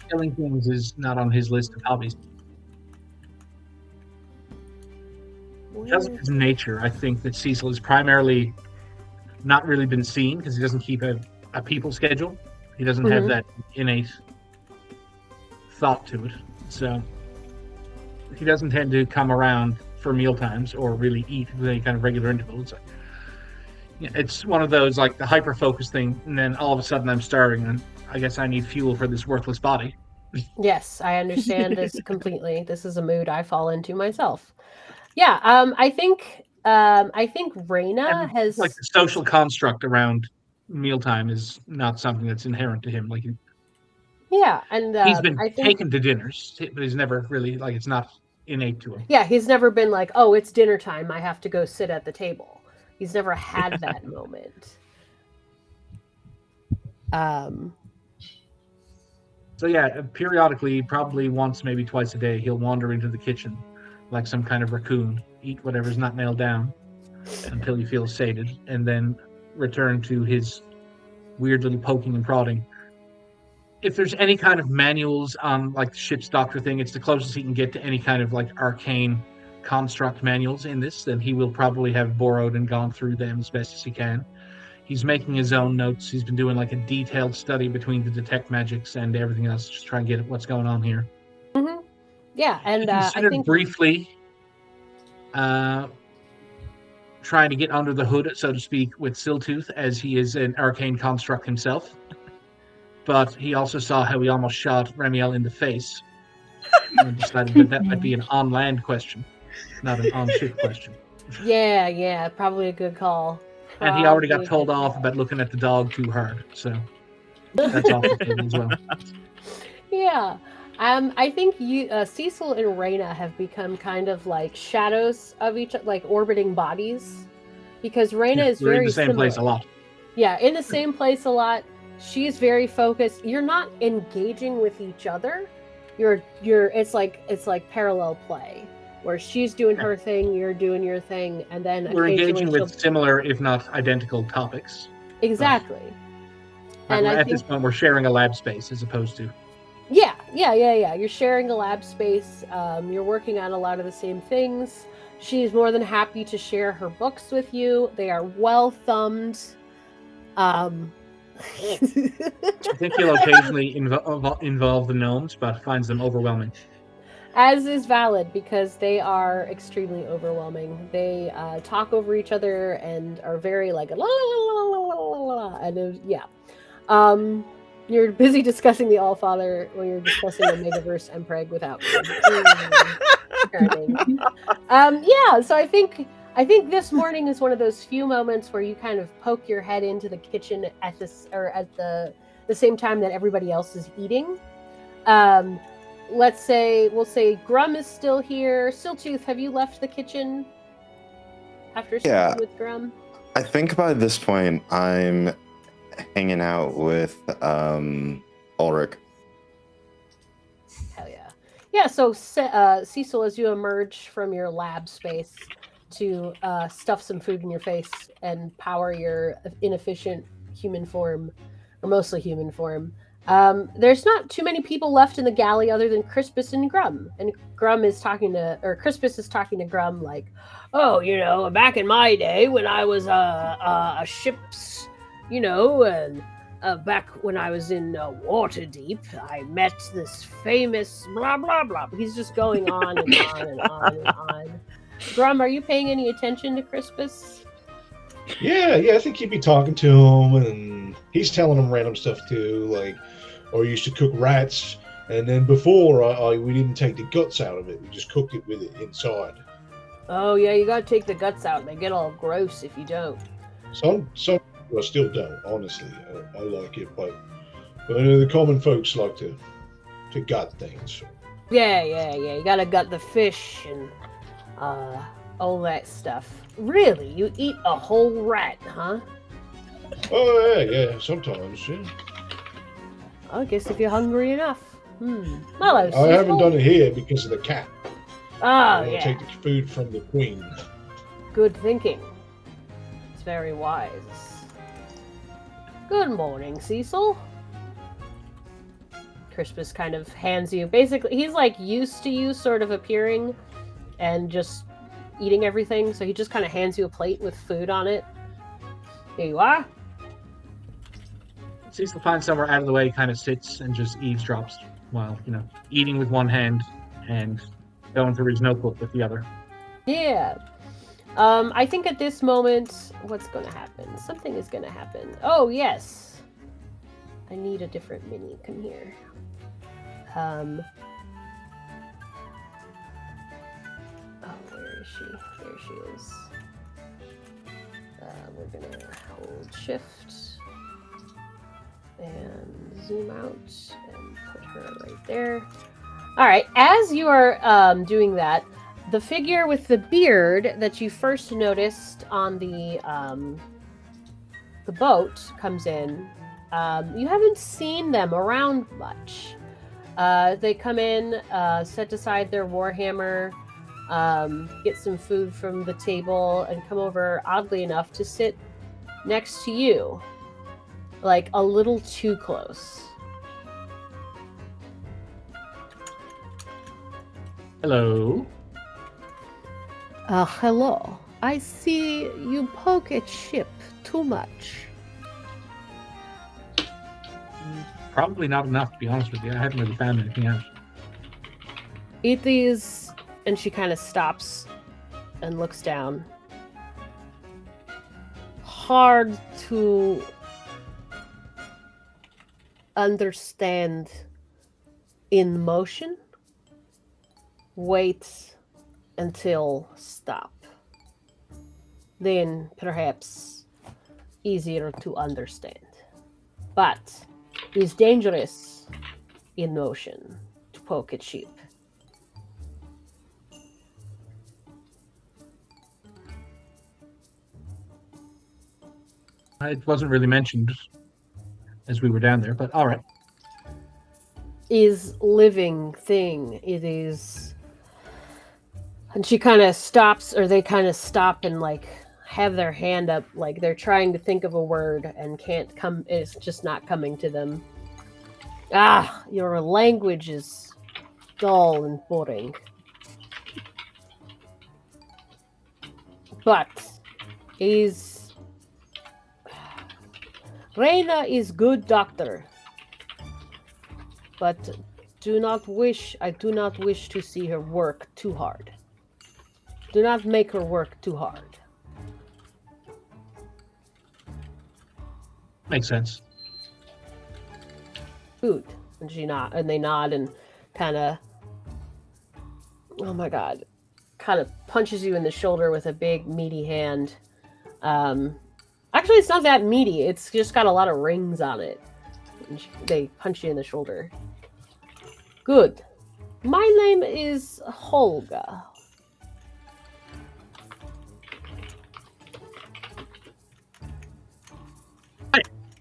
Killing things is not on his list of hobbies. Because of his nature, I think that Cecil has primarily not really been seen because he doesn't keep a people schedule. He doesn't have that innate thought to it. So he doesn't tend to come around for meal times or really eat with any kind of regular interval. It's one of those, like, the hyper-focused thing, and then all of a sudden I'm starving, and I guess I need fuel for this worthless body. Yes, I understand this completely. This is a mood I fall into myself. Yeah, I think Reyna has Like, the social construct around mealtime is not something that's inherent to him. Like, and he's been I think, taken to dinners, but he's never really, like, it's not innate to him. yeah, he's never been like, oh, it's dinner time, I have to go sit at the table. He's never had that moment. So yeah, periodically, probably once, maybe twice a day, he'll wander into the kitchen like some kind of raccoon, eat whatever's not nailed down until he feels sated, and then return to his weird little poking and prodding. If there's any kind of manuals on, like, the ship's doctor thing, it's the closest he can get to any kind of, like, arcane construct manuals in this, then he will probably have borrowed and gone through them as best as he can. He's making his own notes. He's been doing, like, a detailed study between the detect magics and everything else, just trying to get at what's going on here. Mm-hmm. Yeah, and He I considered think briefly trying to get under the hood, so to speak, with Siltooth, as he is an arcane construct himself. But he also saw how he almost shot Remiel in the face and decided that might be an on-land question, not an on-ship question. Yeah, probably a good call. And he already got Probably a told good off call. about looking at the dog too hard, so that's awful for him as well. Yeah. I think Cecil and Reyna have become kind of like shadows of each other, like orbiting bodies, because Reyna is We're very in the same similar. place a lot. Yeah, in the same place a lot. She's very focused. You're not engaging with each other. It's like parallel play, where she's doing her thing, you're doing your thing, and then We're engaging occasionally with similar, if not identical, topics. exactly. And At I this think point, we're sharing a lab space as opposed to. yeah. You're sharing a lab space. You're working on a lot of the same things. She's more than happy to share her books with you. They are well thumbed. I think he'll occasionally involve the gnomes, but finds them overwhelming. As is valid, because they are extremely overwhelming. They talk over each other and are very like la la la la la la la, and yeah. You're busy discussing the Allfather when you're discussing the Megaverse and Preg without me. Yeah, so I think this morning is one of those few moments where you kind of poke your head into the kitchen at the same time that everybody else is eating. We'll say Grum is still here. Siltooth, have you left the kitchen after speaking with Grum? I think by this point I'm hanging out with Ulrich. Yeah, so Cecil, as you emerge from your lab space to stuff some food in your face and power your inefficient human form, or mostly human form, there's not too many people left in the galley other than Crispus and Grum. And Crispus is talking to Grum like, oh, back in my day when I was a ship's, and back when I was in Waterdeep, I met this famous blah, blah, blah. He's just going on and on and on and on. Grum, are you paying any attention to Crispus? Yeah, I think he'd be talking to him, and he's telling him random stuff too, like, or used to cook rats, and then before we didn't take the guts out of it, we just cooked it with it inside. Oh yeah, you gotta take the guts out. They get all gross if you don't. Some I still don't, honestly. I like it, but the common folks like to gut things. Yeah. You gotta gut the fish and all that stuff. Really? You eat a whole rat, huh? Oh yeah, sometimes, yeah. I guess if you're hungry enough. Hello, I haven't done it here because of the cat. I want to take the food from the queen. Good thinking. It's very wise. Good morning, Cecil. Crispus kind of hands you, basically, he's like used to you sort of appearing and just eating everything, so he just kind of hands you a plate with food on it. Here you are. Cecil finds somewhere out of the way, kind of sits and just eavesdrops while, eating with one hand and going through his notebook with the other. Yeah. I think at this moment, what's going to happen? Something is going to happen. Oh, yes. I need a different mini. Come here. Oh, where is she? There she is. We're going to hold shift and zoom out and put her right there. All right. As you are doing that, the figure with the beard that you first noticed on the boat comes in. You haven't seen them around much. They come in, set aside their warhammer, get some food from the table, and come over, oddly enough, to sit next to you. Like, a little too close. Hello. Hello. I see you poke at ship too much. Probably not enough, to be honest with you. I haven't really found anything else. It is, and she kind of stops and looks down. Hard to understand in motion. Wait until stop. Then perhaps easier to understand. But is dangerous in motion to poke at sheep. It wasn't really mentioned as we were down there, but all right. Is living thing. It is. And she kind of stops, or they kind of stop and like have their hand up, like they're trying to think of a word and can't come. It's just not coming to them. Your language is dull and boring. But Reina is good doctor. But I do not wish to see her work too hard. Do not make her work too hard. Makes sense. Food. And they nod and kind of, oh my god, kind of punches you in the shoulder with a big meaty hand. Actually, it's not that meaty. It's just got a lot of rings on it. And they punch you in the shoulder. Good. My name is Holga.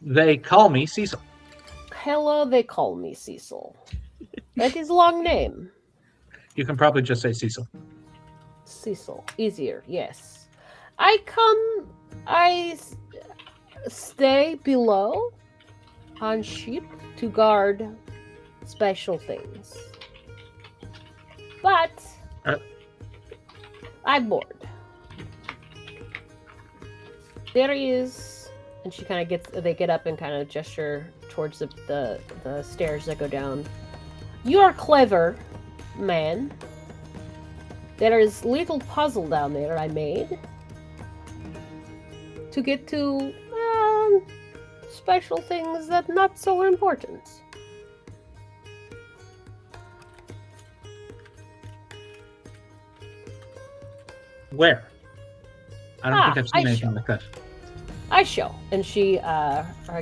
They call me Cecil. Hello, they call me Cecil. That is long name. You can probably just say Cecil. Cecil. Easier, yes. I stay below on ship to guard special things. But I'm bored. There is, and she kind of they get up and kind of gesture towards the stairs that go down. You are clever, man. There is little puzzle down there I made to get to special things that not so important. Where? I don't think I've seen I anything show. like that. I show, and she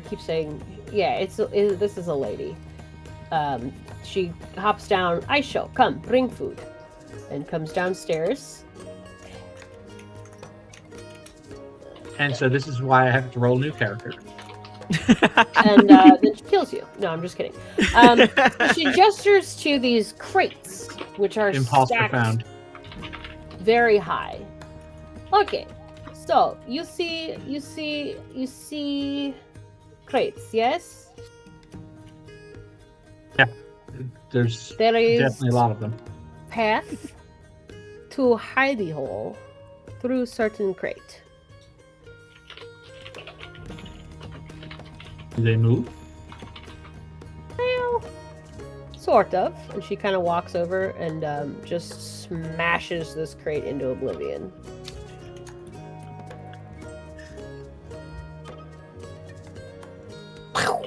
keeps saying, "Yeah, this is a lady." She hops down. I show. Come, bring food, and comes downstairs. And so this is why I have to roll a new character. And then she kills you. No, I'm just kidding. She gestures to these crates, which are Imposter stacked found. very high. Okay, so you see crates, yes? There's There is definitely a lot of them. path to hidey hole through certain crate. Do they move? Well, sort of. And she kind of walks over and just smashes this crate into oblivion. I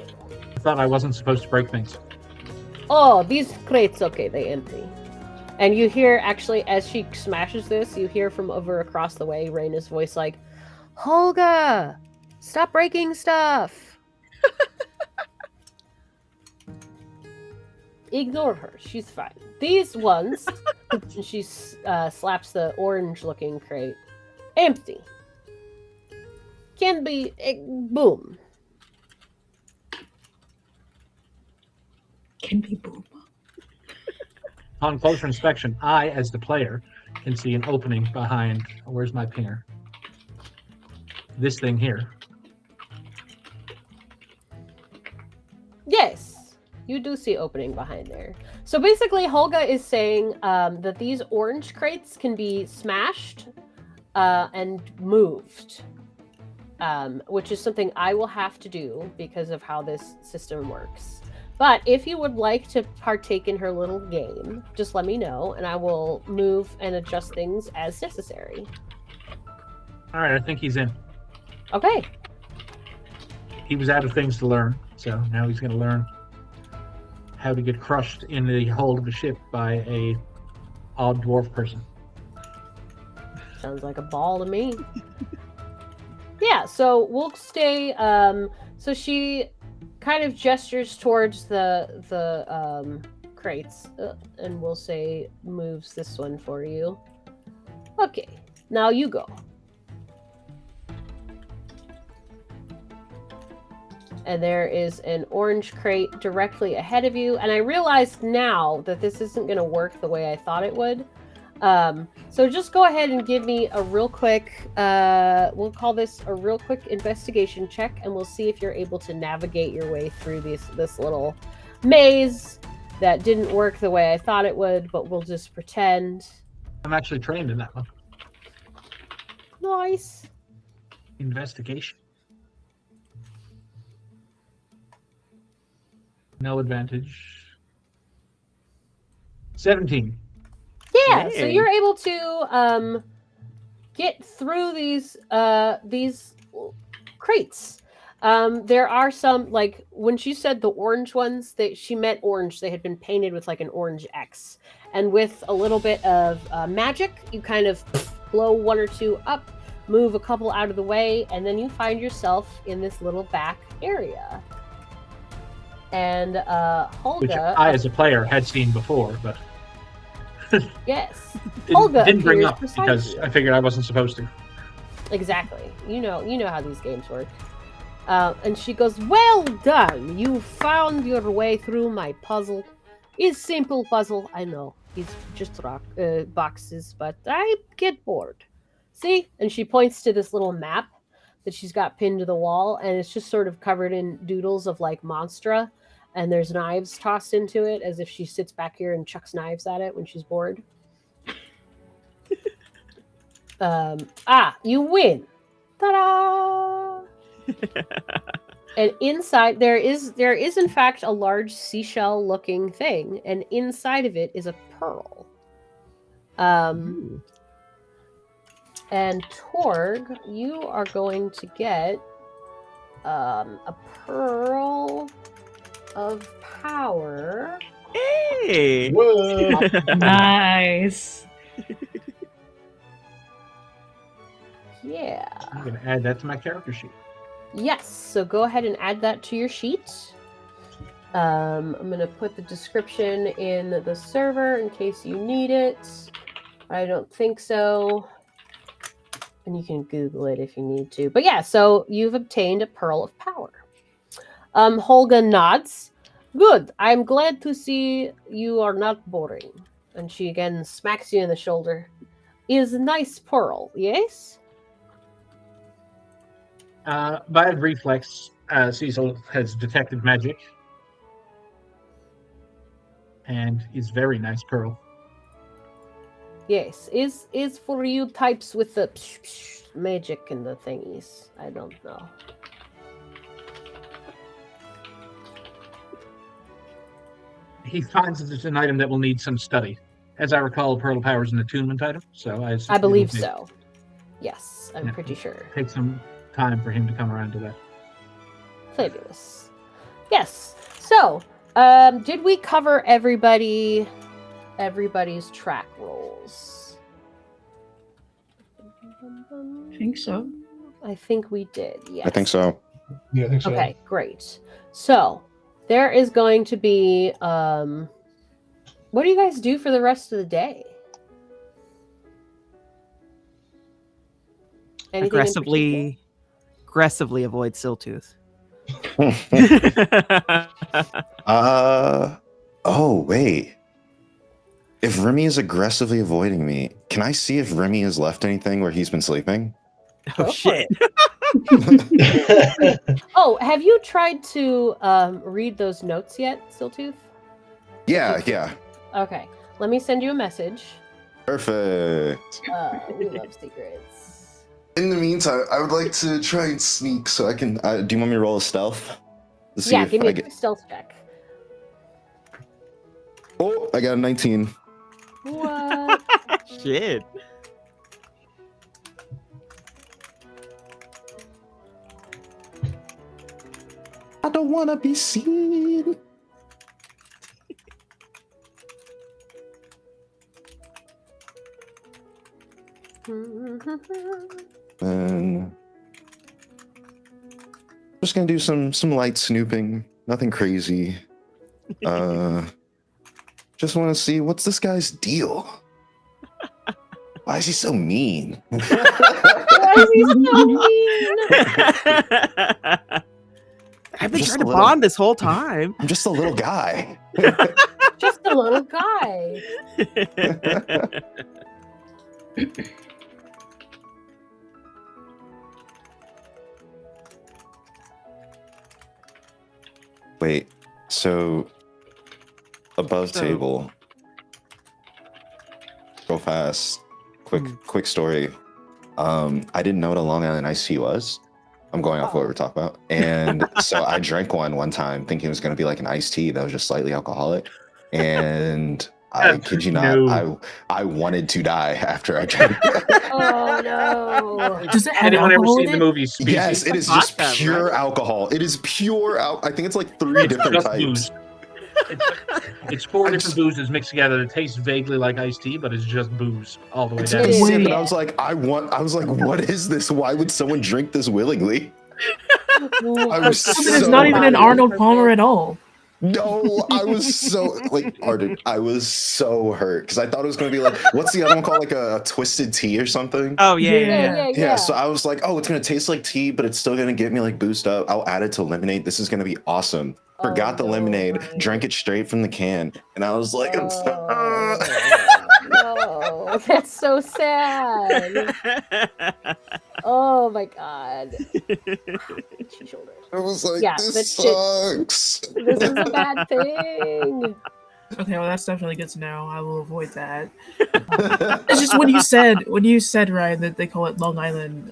thought I wasn't supposed to break things. Oh, these crates, okay, they empty. And you hear, actually, as she smashes this, you hear from over across the way Raina's voice like, Holga, stop breaking stuff. Ignore her, she's fine. These ones, and she slaps the orange-looking crate, empty. Can be, boom. Can be boom. On closer inspection, I, as the player, can see an opening behind. Where's my pinger? This thing here. Yes, you do see opening behind there. So basically, Holga is saying that these orange crates can be smashed and moved, which is something I will have to do because of how this system works. But if you would like to partake in her little game, just let me know, and I will move and adjust things as necessary. All right, I think he's in. Okay. He was out of things to learn, so now he's going to learn how to get crushed in the hold of a ship by a odd dwarf person. Sounds like a ball to me. Yeah, so we'll stay. So she kind of gestures towards the crates, and we'll say moves this one for you. Okay, now you go. And there is an orange crate directly ahead of you. And I realized now that this isn't going to work the way I thought it would. So just go ahead and give me a real quick, we'll call this a real quick investigation check, and we'll see if you're able to navigate your way through this little maze that didn't work the way I thought it would, but we'll just pretend. I'm actually trained in that one. Nice. Investigation. No advantage. 17. Yeah, so Hey. you're able to get through these crates. There are some, like when she said the orange ones, she meant orange. They had been painted with like an orange X, and with a little bit of magic, you kind of blow one or two up, move a couple out of the way, and then you find yourself in this little back area. And Holga, Which I, as a player, had seen before, but yes, didn't, Holga didn't bring appears up beside because you. I figured I wasn't supposed to. Exactly. You know how these games work. And she goes, "Well done. You found your way through my puzzle. It's simple puzzle, I know. It's just boxes, but I get bored. See? And she points to this little map that she's got pinned to the wall, and it's just sort of covered in doodles of like Monstra, and there's knives tossed into it as if she sits back here and chucks knives at it when she's bored. You win. Ta-da! And inside there is in fact a large seashell looking thing, and inside of it is a pearl. And Torg, you are going to get a pearl of power. Hey! Whoa. Nice. Yeah. I'm gonna add that to my character sheet. Yes. So go ahead and add that to your sheet. I'm going to put the description in the server in case you need it. I don't think so. And you can Google it if you need to. But yeah, so you've obtained a pearl of power. Holga nods. Good. I'm glad to see you are not boring. And she again smacks you in the shoulder. Is a nice pearl, yes? By reflex, Cecil has detected magic. And is very nice pearl. Yes. Is for you types with the magic and the thingies. I don't know. He finds that it's an item that will need some study. As I recall, Pearl of Power is an attunement item, so I believe so. Yes, I'm Yeah. pretty sure. Take some time for him to come around to that. Fabulous. Yes. So, did we cover everybody's track rolls? I think so. I think we did. Yes. I think so. Yeah, I think so. Okay, great. So, there is going to be what do you guys do for the rest of the day? Anything in Aggressively avoid Siltooth. Oh, wait. If Remy is aggressively avoiding me, can I see if Remy has left anything where he's been sleeping? Go Oh for shit. Oh, have you tried to read those notes yet, Siltooth? Yeah. Okay, let me send you a message. Perfect. We love secrets. In the meantime, I would like to try and sneak so I can. Do you want me to roll a stealth? To see Yeah, if give me I a get- quick stealth check. Oh, I got a 19. What? Shit. I don't want to be seen. And just gonna do some light snooping, nothing crazy. Just want to see what's this guy's deal. Why is he so mean? Why is he so mean? I've been Just trying to a little- bond this whole time. I'm just a little guy. Just a little guy. Wait, so above table. Go fast. Quick story. I didn't know what a Long Island iced tea was. I'm going off what we're talking about. And so I drank one time thinking it was going to be like an iced tea that was just slightly alcoholic. And I kid you not, No. I wanted to die after I drank it. Oh no. Does it have Anyone ever alcohol seen in the it? movie Species? Yes, it is just Vodka, pure right? alcohol. It is pure I think it's like 3 different Just types. booze. It's 4 I'm different just- boozes mixed together that taste vaguely like iced tea, but it's just booze all the way It's down. so It is, sick, and yeah. I was like, I was like, what is this? Why would someone drink this willingly? I was It's so not even an happy. Arnold Palmer at all. No, I was so like, Arden, I was so hurt because I thought it was gonna be like, what's the other one called, like a twisted tea or something? Oh yeah, Yeah. yeah, yeah. Yeah, so I was like, oh, it's gonna taste like tea, but it's still gonna get me like boost up. I'll add it to lemonade. This is gonna be awesome. Forgot the no, lemonade, Ryan. drank it straight from the can, and I was like, I'm No, that's so sad. Oh my god. I was like, Yeah, this that shit- sucks. This is a bad thing. Okay, well that's definitely good to know. I will avoid that. It's just when you said Ryan that they call it Long Island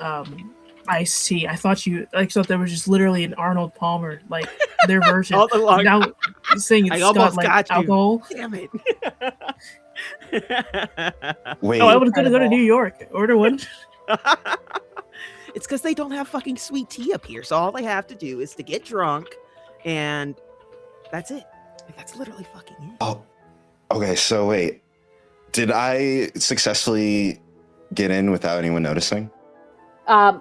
iced tea. I thought you thought there was just literally an Arnold Palmer like their version. All along. Now you're saying I it's almost got like got you. alcohol. Damn it. Wait, Oh, I was gonna go to Incredible. New York. Order one. It's because they don't have fucking sweet tea up here. So all they have to do is to get drunk, and that's it. Like, that's literally fucking it. oh, okay. So wait, did I successfully get in without anyone noticing?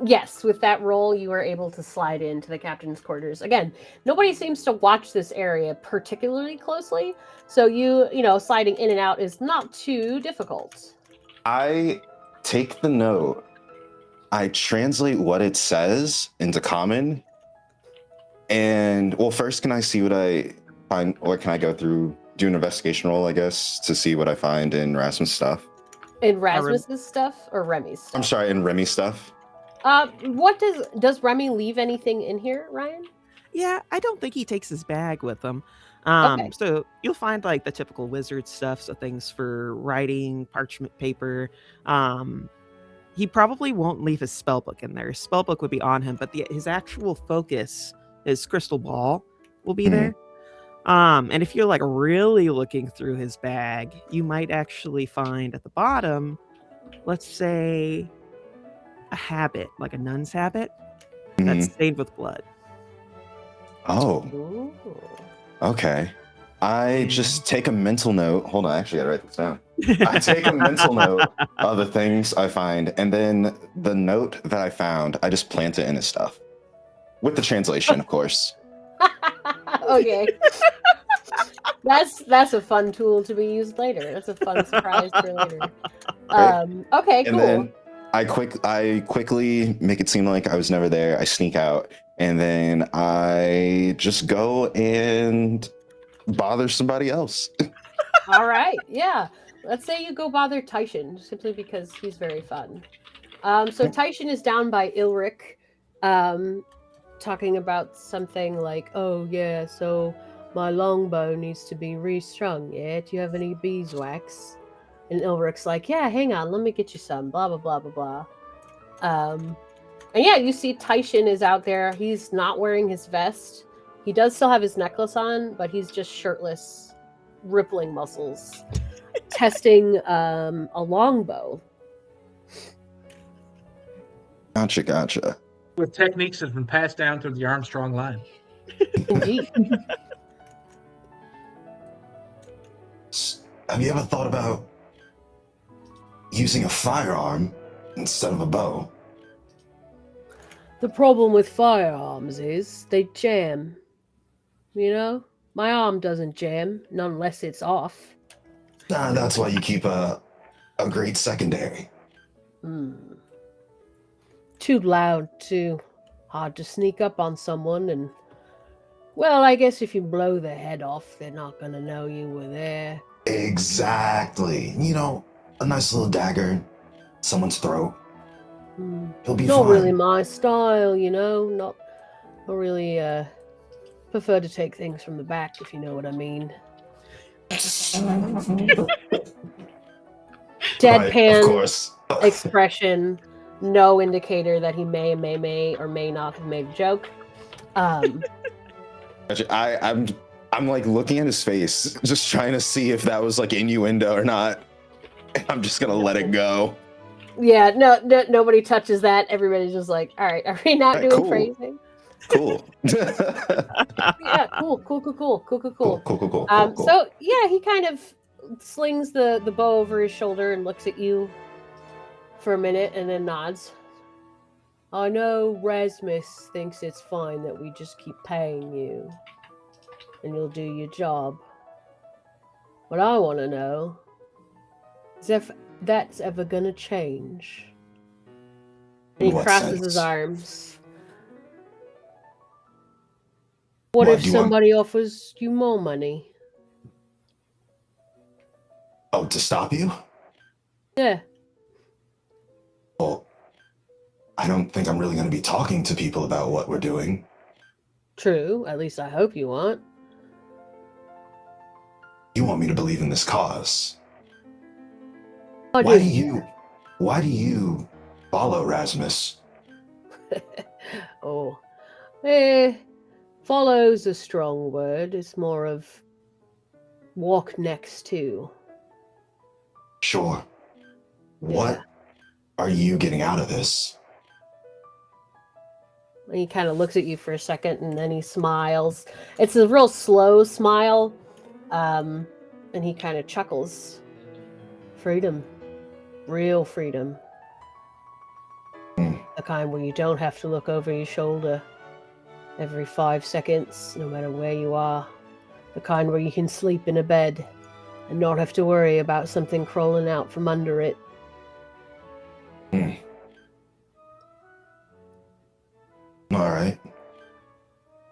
Yes, with that roll, you were able to slide into the captain's quarters. Again, nobody seems to watch this area particularly closely, so you know, sliding in and out is not too difficult. I take the note, I translate what it says into common, and well, first, can I see what I find, or can I go through, do an investigation roll, I guess, to see what I find in Rasmus' stuff? In Rasmus's stuff or Remy's stuff? I'm sorry, in Remy's stuff. What does Remy leave anything in here, Ryan? Yeah, I don't think he takes his bag with him. Okay. So you'll find like the typical wizard stuff, so things for writing, parchment paper. He probably won't leave his spellbook in there. His spellbook would be on him, but his actual focus, his crystal ball, will be there. And if you're like really looking through his bag, you might actually find at the bottom, let's say, a habit, like a nun's habit, that's stained with blood. Oh, Ooh. okay. I just take a mental note. Hold on, I actually gotta write this down. I take a mental note of the things I find, and then the note that I found, I just plant it in his stuff. With the translation, of course. Okay. That's a fun tool to be used later. That's a fun surprise for later. Okay, And cool. then I quickly make it seem like I was never there. I sneak out, and then I just go and bother somebody else. All right, yeah. Let's say you go bother Tyshan, simply because he's very fun. So Tyshan is down by Ilric, talking about something like, oh yeah, so my longbow needs to be restrung, yeah? Do you have any beeswax? And Ilric's like, yeah, hang on, let me get you some, blah, blah, blah, blah, blah. And yeah, you see Tyshan is out there. He's not wearing his vest. He does still have his necklace on, but he's just shirtless, rippling muscles, testing a longbow. Gotcha. With techniques that have been passed down through the Armstrong line. Indeed. Have you ever thought about using a firearm instead of a bow? The problem with firearms is they jam. You know? My arm doesn't jam, not unless it's off. That's why you keep a great secondary. Too loud, too hard to sneak up on someone, and well, I guess if you blow their head off, they're not gonna know you were there. Exactly. You know, a nice little dagger, someone's throat. He'll be Not fine. really my style, you know. Not really. Prefer to take things from the back, if you know what I mean. Deadpan Of course. expression, no indicator that he may or may not have made a joke. I'm like looking at his face, just trying to see if that was like innuendo or not. I'm just gonna let it go. Yeah, no, nobody touches that. Everybody's just like, all right, are we not All right, doing cool. phrasing? Cool. Yeah, cool. Cool. So yeah, he kind of slings the bow over his shoulder and looks at you for a minute and then nods. I know Rasmus thinks it's fine that we just keep paying you. and you'll do your job. What I want to know is if that's ever gonna change. And he In what crosses his sense? arms. What Why if do you want- somebody offers you more money? Oh, to stop you? Yeah, Well, I don't think I'm really going to be talking to people about what we're doing. true. At least I hope you aren't. You want me to believe in this cause. I Why do. do you follow Rasmus? Oh. Follow's a strong word. It's more of walk next to. Sure. What are you getting out of this? And he kind of looks at you for a second and then he smiles. It's a real slow smile. And he kind of chuckles. Freedom. Real freedom. Hmm. The kind where you don't have to look over your shoulder every 5 seconds, no matter where you are. The kind where you can sleep in a bed and not have to worry about something crawling out from under it. Hmm. All right.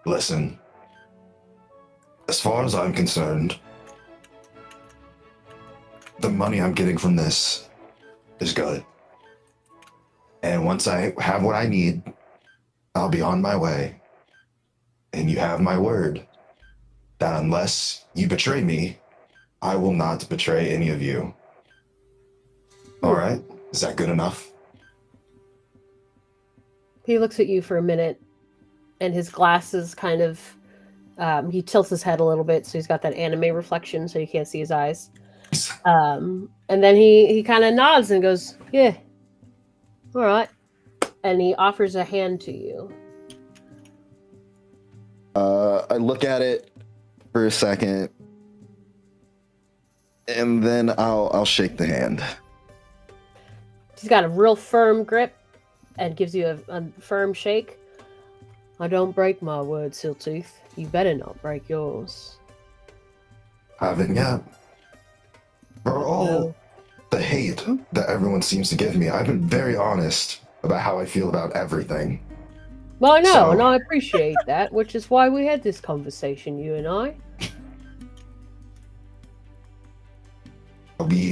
Listen. As far as I'm concerned, the money I'm getting from this is good. And once I have what I need, I'll be on my way. And you have my word that unless you betray me, I will not betray any of you. All right? Is that good enough? He looks at you for a minute, and his glasses kind of, he tilts his head a little bit, so he's got that anime reflection, so you can't see his eyes. And then he kind of nods and goes, yeah, all right. And he offers a hand to you. I look at it for a second, and then I'll shake the hand. He's got a real firm grip and gives you a firm shake. I don't break my word, Siltooth. You better not break yours. Haven't yet. For all No. the hate that everyone seems to give me, I've been very honest about how I feel about everything. Well, I know, So- and I appreciate that, which is why we had this conversation, you and I.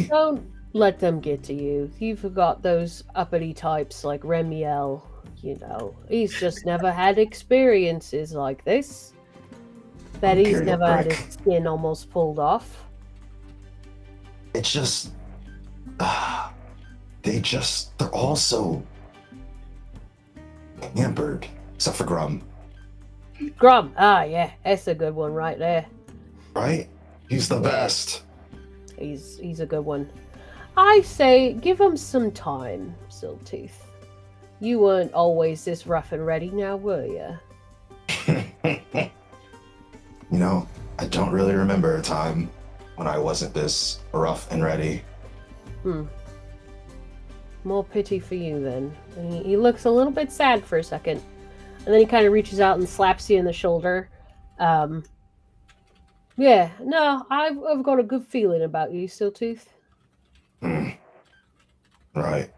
Don't let them get to you. You've got those uppity types like Remiel, you know. He's just never had experiences like this. That he's Imperial never had prick. his skin almost pulled off. It's just, they're all so pampered, except for Grum, Grum, yeah, that's a good one right there. right? He's the best. He's a good one. I say give him some time, Siltooth. You weren't always this rough and ready now, were you? You know, I don't really remember a time when I wasn't this rough and ready. More pity for you then. And he looks a little bit sad for a second. And then he kind of reaches out and slaps you in the shoulder. Yeah, no, I've got a good feeling about you, Siltooth. Right.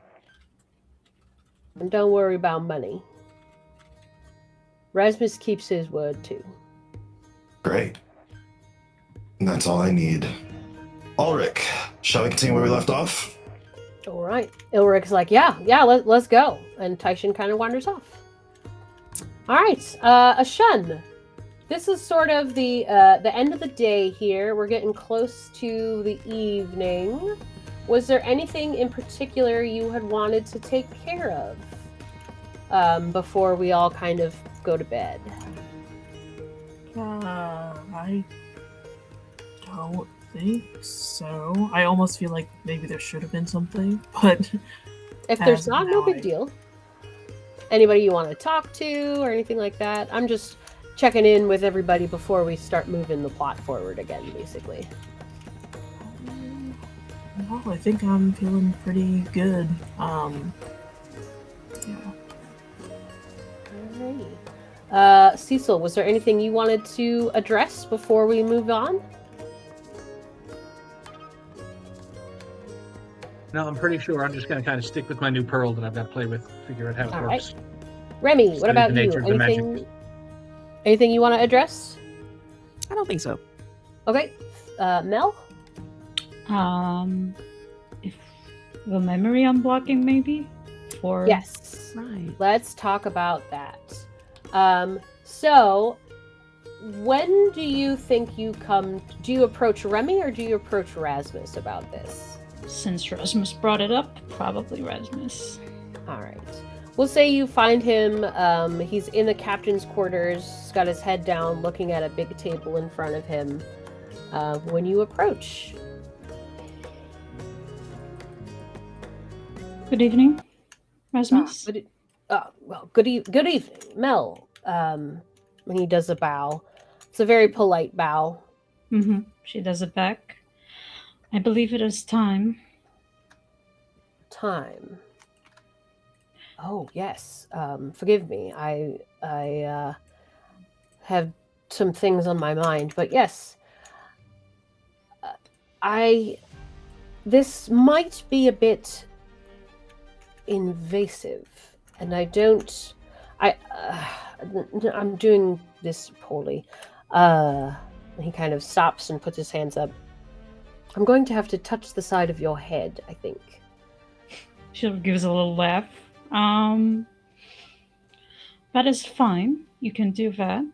And don't worry about money. Rasmus keeps his word too. Great. And that's all I need. Ulrich, shall we continue where we left off? All right. Ilric's like, yeah, let's go. And Tyshan kind of wanders off. All right, Ashun. This is sort of the end of the day here. We're getting close to the evening. Was there anything in particular you had wanted to take care of before we all kind of go to bed? I don't think so. I almost feel like maybe there should have been something, but If there's As of not, no now, big deal. Anybody you want to talk to or anything like that? I'm just checking in with everybody before we start moving the plot forward again, basically. well, I think I'm feeling pretty good. Yeah. Alrighty. Cecil, was there anything you wanted to address before we move on? No, I'm pretty sure I'm just going to kind of stick with my new pearl that I've got to play with, figure out how it All works. Remy, what Study about the you? nature of the magic. Anything you want to address? I don't think so. Okay. Mel? If the memory unblocking, maybe? For Yes. Right. Let's talk about that. So, when do you think you come... Do you approach Remy or do you approach Rasmus about this? Since Rasmus brought it up, probably Rasmus. All right. We'll say you find him. He's in the captain's quarters. He's got his head down, looking at a big table in front of him. When you approach. Good evening, Rasmus. Good evening, Mel. When he does a bow. It's a very polite bow. Mm-hmm. She does it back. I believe it is time. Time. Oh, yes. Forgive me. I have some things on my mind, but yes. This might be a bit invasive, and I'm doing this poorly. He kind of stops and puts his hands up. I'm going to have to touch the side of your head, I think. She gives a little laugh. That is fine. You can do that.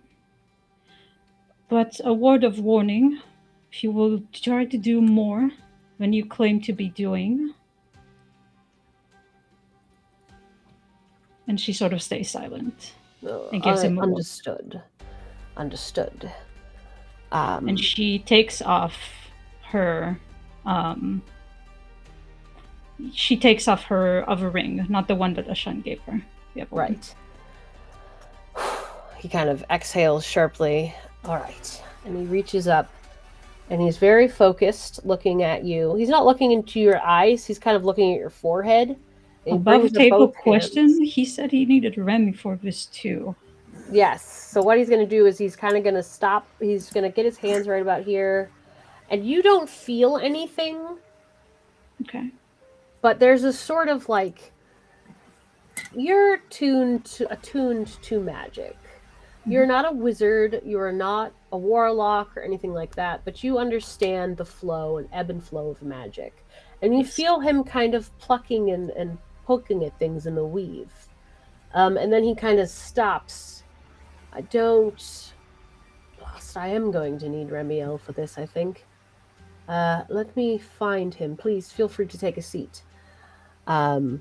But a word of warning, if you will try to do more than you claim to be doing. And she sort of stays silent. And gives him a look. Understood. And she takes off her other ring, not the one that Ashan gave her. Right. He kind of exhales sharply. All right. And he reaches up and he's very focused, looking at you. He's not looking into your eyes. He's kind of looking at your forehead. Above table question, he said he needed Remy for this too. Yes. So what he's going to do is he's kind of going to stop. He's going to get his hands right about here. And you don't feel anything. Okay. But there's a sort of like, you're attuned to magic. You're not a wizard, you're not a warlock or anything like that, but you understand the flow and ebb and flow of magic. And you feel him kind of plucking and poking at things in the weave. And then he kind of stops. I am going to need Remiel for this, I think. Let me find him. Please feel free to take a seat. And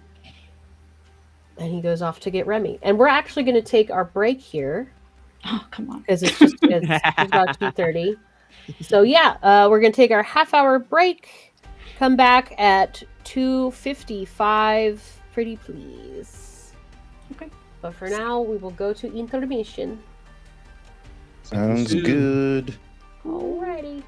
he goes off to get Remy. And we're actually going to take our break here. Oh, come on. Because it's about 2:30. So yeah, we're going to take our half-hour break. Come back at 2:55. Pretty please. Okay. But for now, we will go to intermission. Sounds good. Alrighty.